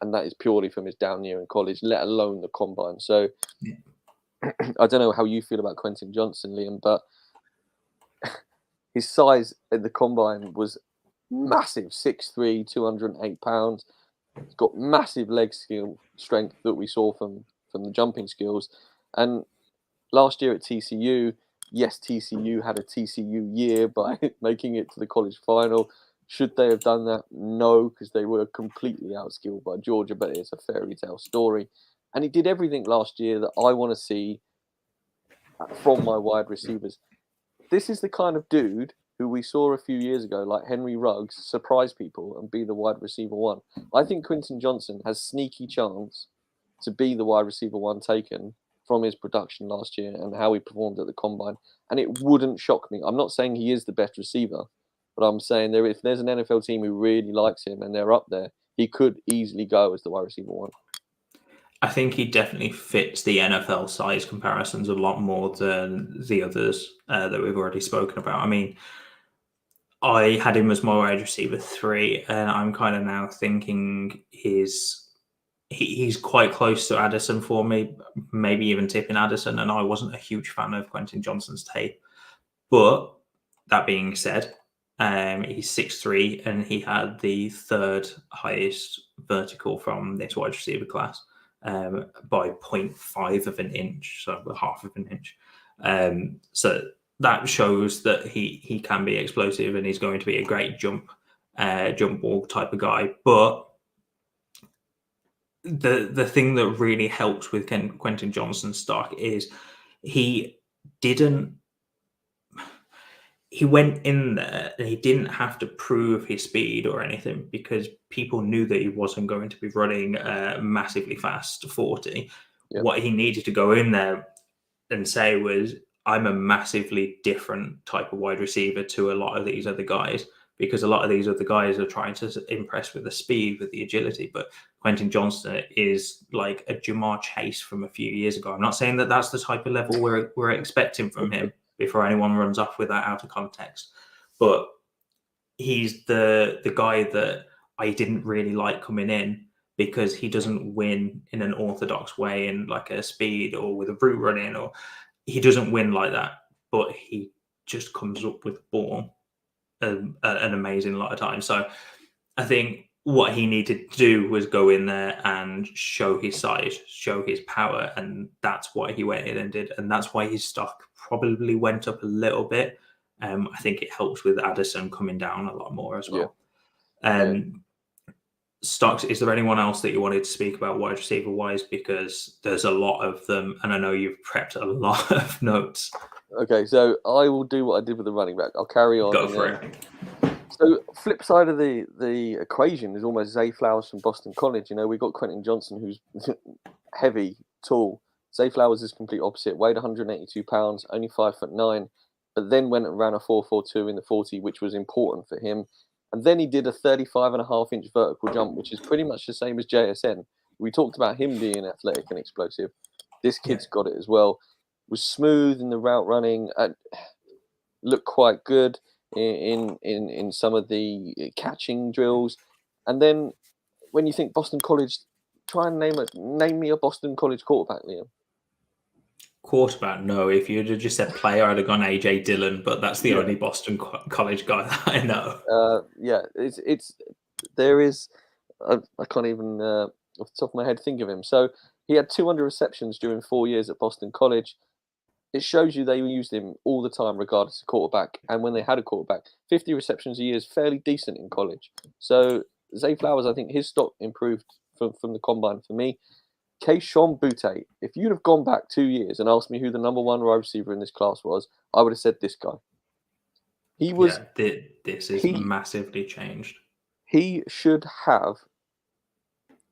and that is purely from his down year in college, let alone the combine. So. Yeah. I don't know how you feel about Quentin Johnson, Liam, but his size at the combine was massive, 6'3", 208 pounds. He's got massive leg strength that we saw from the jumping skills. And last year at TCU, yes, TCU had a TCU year by making it to the college final. Should they have done that? No, because they were completely outskilled by Georgia, but it's a fairy tale story. And he did everything last year that I want to see from my wide receivers. This is the kind of dude who we saw a few years ago, like Henry Ruggs, surprise people and be the wide receiver one. I think Quentin Johnson has sneaky chance to be the wide receiver one taken from his production last year and how he performed at the combine. And it wouldn't shock me. I'm not saying he is the best receiver, but I'm saying if there's an NFL team who really likes him and they're up there, he could easily go as the wide receiver one. I think he definitely fits the NFL size comparisons a lot more than the others that we've already spoken about. I mean, I had him as my wide receiver 3, and I'm kind of now thinking he's quite close to Addison for me, maybe even tipping Addison, and I wasn't a huge fan of Quentin Johnson's tape. But that being said, he's 6'3", and he had the 3rd highest vertical from this wide receiver class. By 0.5 of an inch, so half of an inch. So that shows that he can be explosive and he's going to be a great jump ball type of guy. But the thing that really helps with Quentin Johnson's stock is he went in there and he didn't have to prove his speed or anything because people knew that he wasn't going to be running massively fast 40. Yep. What he needed to go in there and say was, I'm a massively different type of wide receiver to a lot of these other guys, because a lot of these other guys are trying to impress with the speed, with the agility. But Quentin Johnson is like a Jamar Chase from a few years ago. I'm not saying that that's the type of level we're expecting from him, before anyone runs off with that out of context. But he's the guy that I didn't really like coming in because he doesn't win in an orthodox way in like a speed or with a route running, or he doesn't win like that, but he just comes up with the ball an amazing lot of times. So I think what he needed to do was go in there and show his size, show his power, and that's what he went in and did. And that's why his stock probably went up a little bit. I think it helps with Addison coming down a lot more as well. Yeah. Stocks, is there anyone else that you wanted to speak about wide receiver wise? Because there's a lot of them, and I know you've prepped a lot of notes. Okay, so I will do what I did with the running back. I'll carry on. Go for it. So flip side of the equation is almost Zay Flowers from Boston College. You know, we got Quentin Johnson, who's heavy, tall. Zay Flowers is complete opposite, weighed 182 pounds, only 5'9", but then went and ran a 4.42 in the 40, which was important for him. And then he did a 35.5-inch vertical jump, which is pretty much the same as JSN. We talked about him being athletic and explosive. This kid's got it as well. Was smooth in the route running, looked quite good in some of the catching drills. And then when you think Boston College, try and name me a Boston College quarterback, Liam. Quarterback, no. If you'd have just said player, I'd have gone AJ Dillon, but that's the only Boston College guy that I know. There is. I can't even off the top of my head think of him. So he had 200 receptions during 4 years at Boston College. It shows you they used him all the time, regardless of quarterback. And when they had a quarterback, 50 receptions a year is fairly decent in college. So Zay Flowers, I think his stock improved from the combine for me. Keyshawn Butte, if you'd have gone back 2 years and asked me who the number one wide receiver in this class was, I would have said this guy. He was. Yeah, this is massively changed. He should have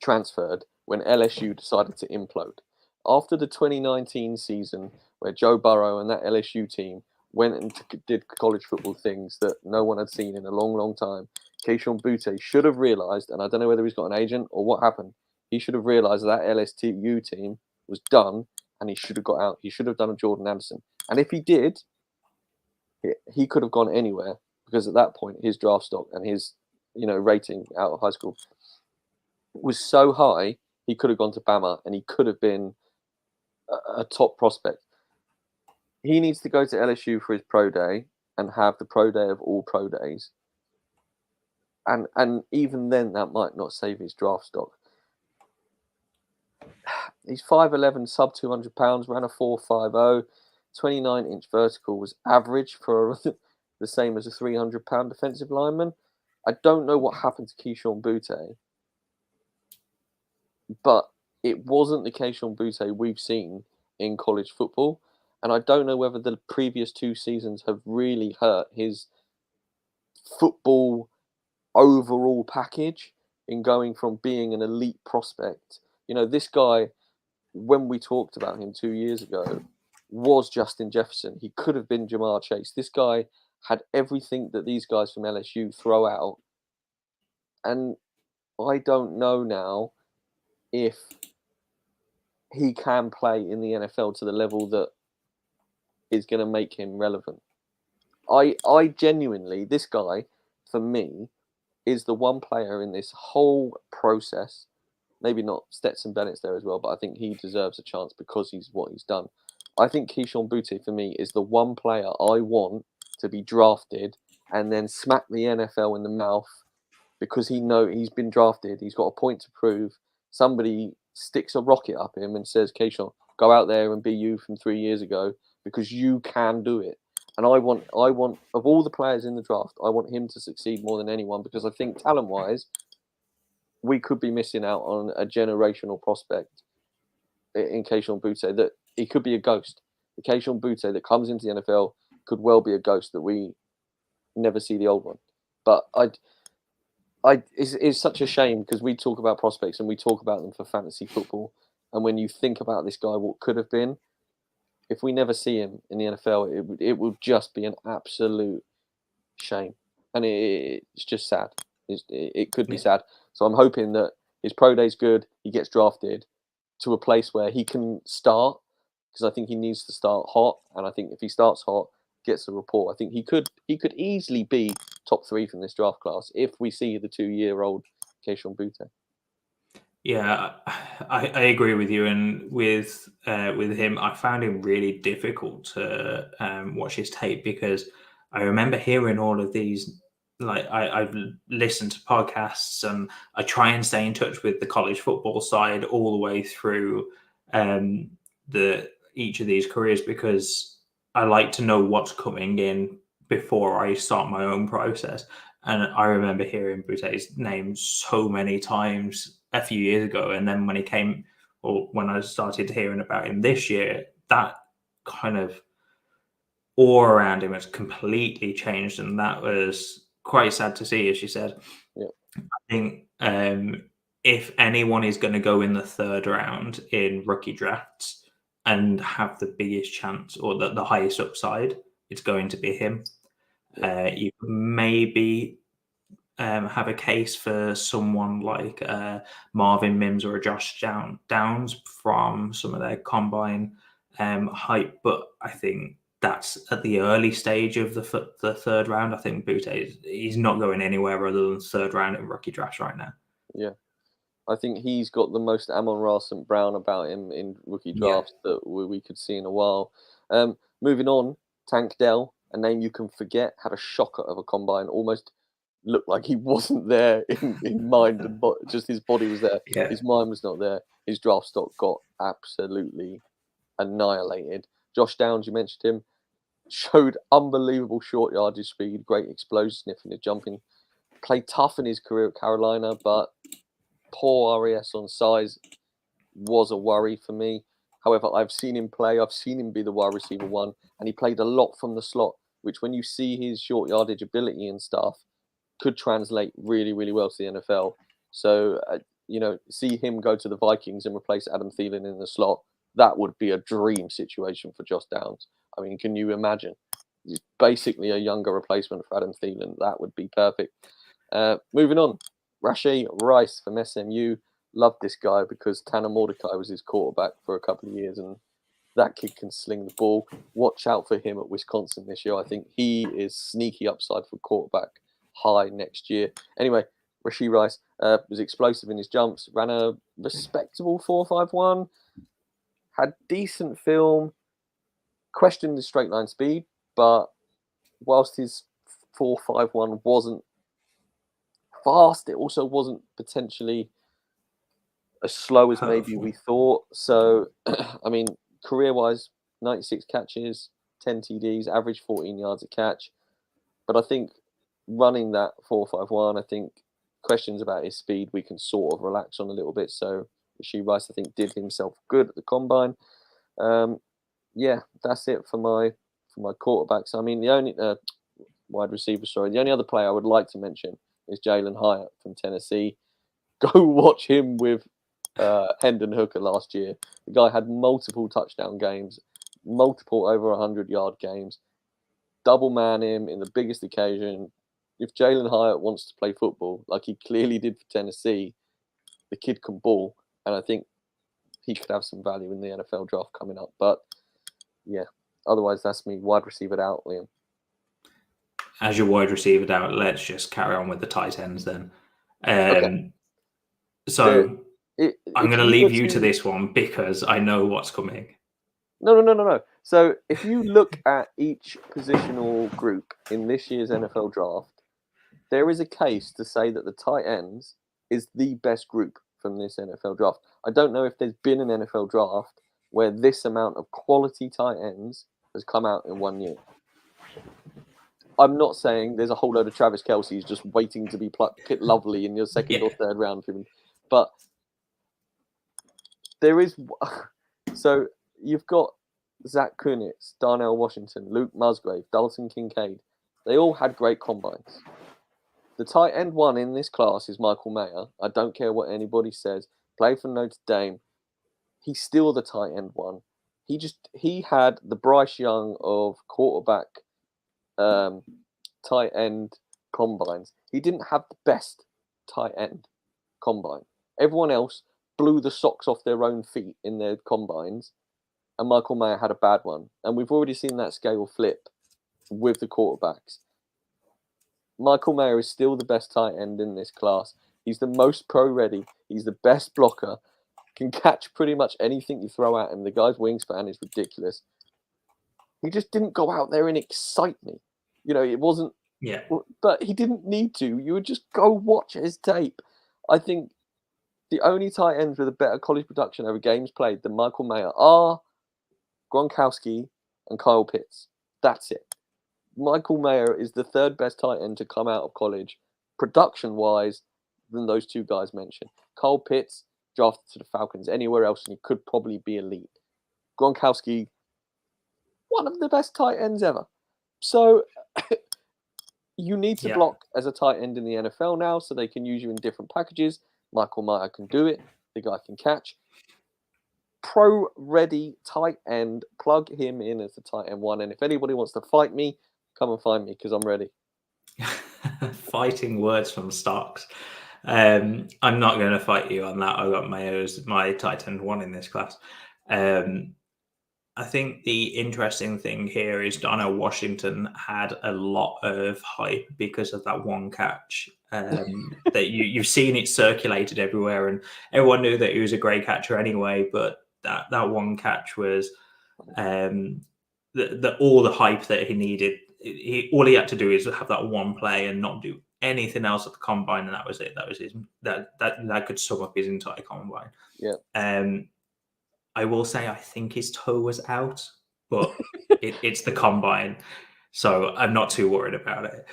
transferred when LSU decided to implode. After the 2019 season, where Joe Burrow and that LSU team went and did college football things that no one had seen in a long, long time, Keishon Butte should have realised, and I don't know whether he's got an agent or what happened, he should have realised that LSU team was done and he should have got out. He should have done a Jordan Anderson. And if he did, he could have gone anywhere because at that point his draft stock and his rating out of high school was so high, he could have gone to Bama and he could have been a top prospect. He needs to go to LSU for his pro day and have the pro day of all pro days. And even then, that might not save his draft stock. He's 5'11", sub 200 pounds, ran a 4.50, 29-inch vertical was average for the same as a 300-pound defensive lineman. I don't know what happened to Keishon Butte, but it wasn't the Keishon Butte we've seen in college football. And I don't know whether the previous 2 seasons have really hurt his football overall package in going from being an elite prospect. This guy, when we talked about him 2 years ago, was Justin Jefferson. He could have been Jamar Chase. This guy had everything that these guys from LSU throw out. And I don't know now if he can play in the NFL to the level that is going to make him relevant. I genuinely, this guy, for me, is the one player in this whole process. Maybe not Stetson Bennett's there as well, but I think he deserves a chance because he's what he's done. I think Keishon Butte, for me, is the one player I want to be drafted and then smack the NFL in the mouth because he's been drafted. He's got a point to prove. Somebody sticks a rocket up him and says, Keishon, go out there and be you from 3 years ago because you can do it. And I want of all the players in the draft, I want him to succeed more than anyone because I think talent-wise, we could be missing out on a generational prospect in Keishon Butte that he could be a ghost. The Keishon Butte that comes into the NFL could well be a ghost that we never see the old one. But it's such a shame because we talk about prospects and we talk about them for fantasy football. And when you think about this guy, what could have been, if we never see him in the NFL, it would just be an absolute shame. And it's just sad. It could be sad. So I'm hoping that his pro day's good. He gets drafted to a place where he can start because I think he needs to start hot. And I think if he starts hot, gets a report, I think he could easily be top 3 from this draft class if we see the 2-year-old Keishon Butte. Yeah, I agree with you, and with him, I found him really difficult to watch his tape because I remember hearing all of these. Like I've listened to podcasts and I try and stay in touch with the college football side all the way through each of these careers because I like to know what's coming in before I start my own process. And I remember hearing Butte's name so many times a few years ago. And then when he came, or when I started hearing about him this year, that kind of awe around him has completely changed. And that was quite sad to see, as you said. Yeah. I think if anyone is going to go in the 3rd round in rookie drafts and have the biggest chance or the highest upside, it's going to be him. You maybe have a case for someone like Marvin Mims or a Josh Downs from some of their combine hype, but I think that's at the early stage of the 3rd round. I think Butte he's not going anywhere other than 3rd round in rookie drafts right now. Yeah, I think he's got the most Amon-Ra St. Brown about him in rookie drafts that we could see in a while. Moving on, Tank Dell, a name you can forget, had a shocker of a combine, almost looked like he wasn't there in mind, and just his body was there. Yeah. His mind was not there. His draft stock got absolutely annihilated. Josh Downs, you mentioned him, showed unbelievable short yardage speed, great explosiveness in his jumping. Played tough in his career at Carolina, but poor RAS on size was a worry for me. However, I've seen him play. I've seen him be the wide receiver 1, and he played a lot from the slot, which when you see his short yardage ability and stuff, could translate really, really well to the NFL. So, see him go to the Vikings and replace Adam Thielen in the slot that would be a dream situation for Josh Downs. I mean, can you imagine? He's basically a younger replacement for Adam Thielen. That would be perfect. Moving on, Rashee Rice from SMU. Loved this guy because Tanner Mordecai was his quarterback for a couple of years, and that kid can sling the ball. Watch out for him at Wisconsin this year. I think he is sneaky upside for quarterback high next year. Anyway, Rashee Rice was explosive in his jumps, ran a respectable 4.51, had decent film, questioned his straight line speed, but whilst his 4.51 wasn't fast, it also wasn't potentially as slow as maybe we thought. So, I mean, career-wise, 96 catches, 10 TDs, average 14 yards a catch. But I think running that 4.51, I think questions about his speed we can sort of relax on a little bit. So Rashee Rice, I think, did himself good at the combine. Yeah, that's it for my quarterbacks. I mean, the only wide receiver, the only other player I would like to mention is Jalen Hyatt from Tennessee. Go watch him with Hendon Hooker last year. The guy had multiple touchdown games, multiple over 100-yard games. Double man him in the biggest occasion. If Jalen Hyatt wants to play football, like he clearly did for Tennessee, the kid can ball, and I think he could have some value in the NFL draft coming up. But yeah, otherwise that's me wide receiver out, Liam. As your wide receiver out, let's just carry on with the tight ends then. Okay. So I'm going to leave you to this one because I know what's coming. No. So if you look at each positional group in this year's NFL draft, there is a case to say that the tight ends is the best group from this NFL draft. I don't know if there's been an NFL draft where this amount of quality tight ends has come out in 1 year. I'm not saying there's a whole load of Travis Kelce's just waiting to be picked lovely in your second or third round, but there is. So you've got Zach Kunitz, Darnell Washington, Luke Musgrave, Dalton Kincaid. They all had great combines. The tight end one in this class is Michael Mayer. I don't care what anybody says. Played for Notre Dame. He's still the tight end one. He had the Bryce Young of quarterback tight end combines. He didn't have the best tight end combine. Everyone else blew the socks off their own feet in their combines, and Michael Mayer had a bad one. And we've already seen that scale flip with the quarterbacks. Michael Mayer is still the best tight end in this class. He's the most pro-ready. He's the best blocker. Can catch pretty much anything you throw at him. The guy's wingspan is ridiculous. He just didn't go out there and excite me. You know, it wasn't... Yeah. But he didn't need to. You would just go watch his tape. I think the only tight ends with a better college production over games played than Michael Mayer are Gronkowski and Kyle Pitts. That's it. Michael Mayer is the third best tight end to come out of college, production-wise, than those two guys mentioned. Kyle Pitts, drafted to the Falcons. Anywhere else, and he could probably be elite. Gronkowski, one of the best tight ends ever. So you need to block as a tight end in the NFL now, so they can use you in different packages. Michael Mayer can do it. The guy can catch. Pro-ready tight end. Plug him in as the tight end one. And if anybody wants to fight me, come and find me because I'm ready. Fighting words from Stocks. I'm not going to fight you on that. I got Mayo as my tight end one in this class. I think the interesting thing here is Darnell Washington had a lot of hype because of that one catch. That you've seen it circulated everywhere, and everyone knew that he was a great catcher anyway. But that one catch was all the hype that he needed. All he had to do is have that one play and not do anything else at the combine, and that was it. That was his. That could sum up his entire combine. Yeah. I will say I think his toe was out, but it's the combine, so I'm not too worried about it.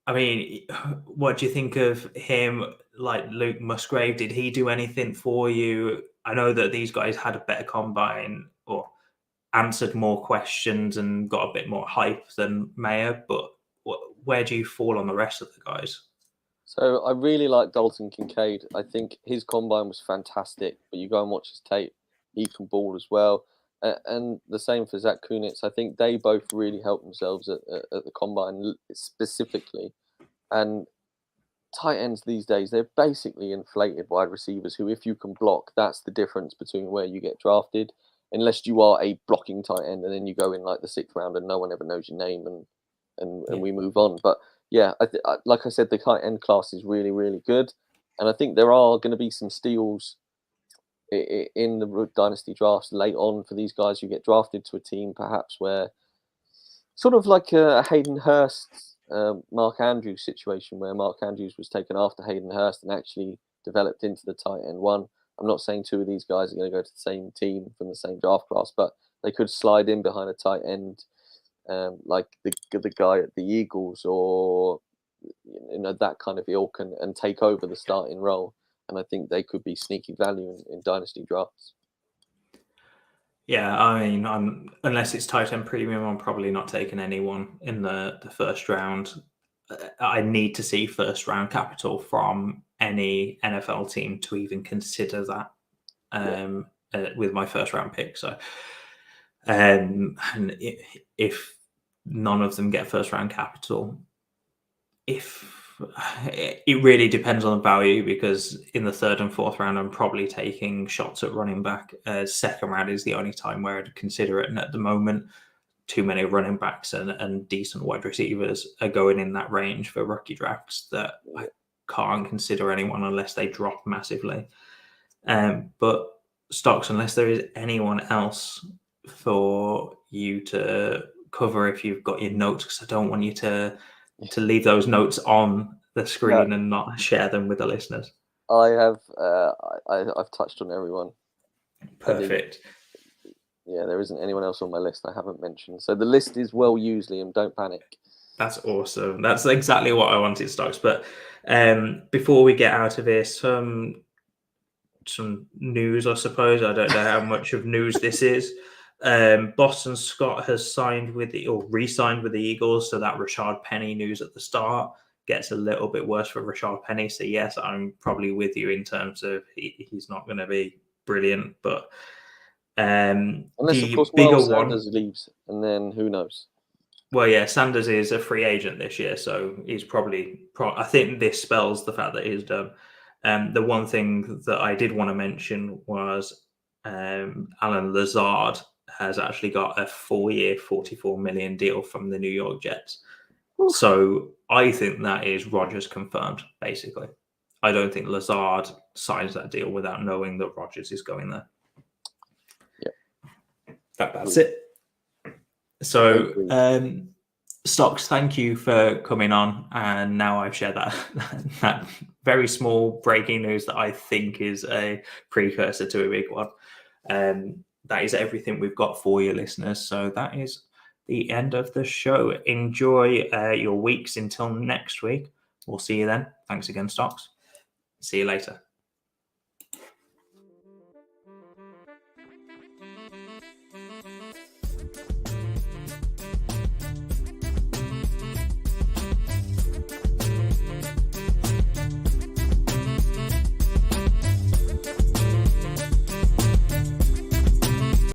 I mean, what do you think of him? Like Luke Musgrave, did he do anything for you? I know that these guys had a better combine or answered more questions and got a bit more hype than Mayer, but where do you fall on the rest of the guys? So I really like Dalton Kincaid. I think his combine was fantastic, but you go and watch his tape. He can ball as well. And the same for Zach Kunitz. I think they both really helped themselves at the combine specifically. And tight ends these days, they're basically inflated wide receivers who, if you can block, that's the difference between where you get drafted. Unless you are a blocking tight end and then you go in like the 6th round and no one ever knows your name and we move on. But yeah, like I said, the tight end class is really, really good. And I think there are going to be some steals in the Dynasty drafts late on for these guys who get drafted to a team perhaps where sort of like a Hayden Hurst, Mark Andrews situation where Mark Andrews was taken after Hayden Hurst and actually developed into the tight end one. I'm not saying 2 of these guys are going to go to the same team from the same draft class, but they could slide in behind a tight end like the guy at the Eagles or that kind of ilk and take over the starting role. And I think they could be sneaky value in dynasty drafts. Yeah, I mean, unless it's tight end premium, I'm probably not taking anyone in the first round. I need to see first round capital from any NFL team to even consider that with my first round pick. So, and if none of them get first round capital, it really depends on the value, because in the 3rd and 4th round, I'm probably taking shots at running back. 2nd round is the only time where I'd consider it. And at the moment, too many running backs and decent wide receivers are going in that range for rookie drafts that I can't consider anyone unless they drop massively. But Stocks, unless there is anyone else for you to cover if you've got your notes, because I don't want you to leave those notes on the screen and not share them with the listeners. I have. I've touched on everyone. Perfect. Yeah, there isn't anyone else on my list I haven't mentioned. So the list is well used, Liam. Don't panic. That's awesome. That's exactly what I wanted, Stocks. But before we get out of here, some news, I suppose. I don't know how much of news this is. Boston Scott has re-signed with the Eagles, so that Rashard Penny news at the start gets a little bit worse for Rashard Penny. So yes, I'm probably with you in terms of he's not going to be brilliant, but unless of course Miles Sanders leaves, and then who knows? Well, yeah, Sanders is a free agent this year, so he's probably. I think this spells the fact that he's done. The one thing that I did want to mention was Alan Lazard has actually got a 4-year, $44 million deal from the New York Jets. Ooh. So I think that is Rodgers confirmed, basically. I don't think Lazard signs that deal without knowing that Rodgers is going there. Yeah. That's it. So, Stocks, thank you for coming on. And now I've shared that very small breaking news that I think is a precursor to a big one. That is everything we've got for you, listeners. So that is the end of the show. Enjoy your weeks until next week. We'll see you then. Thanks again, Stocks. See you later.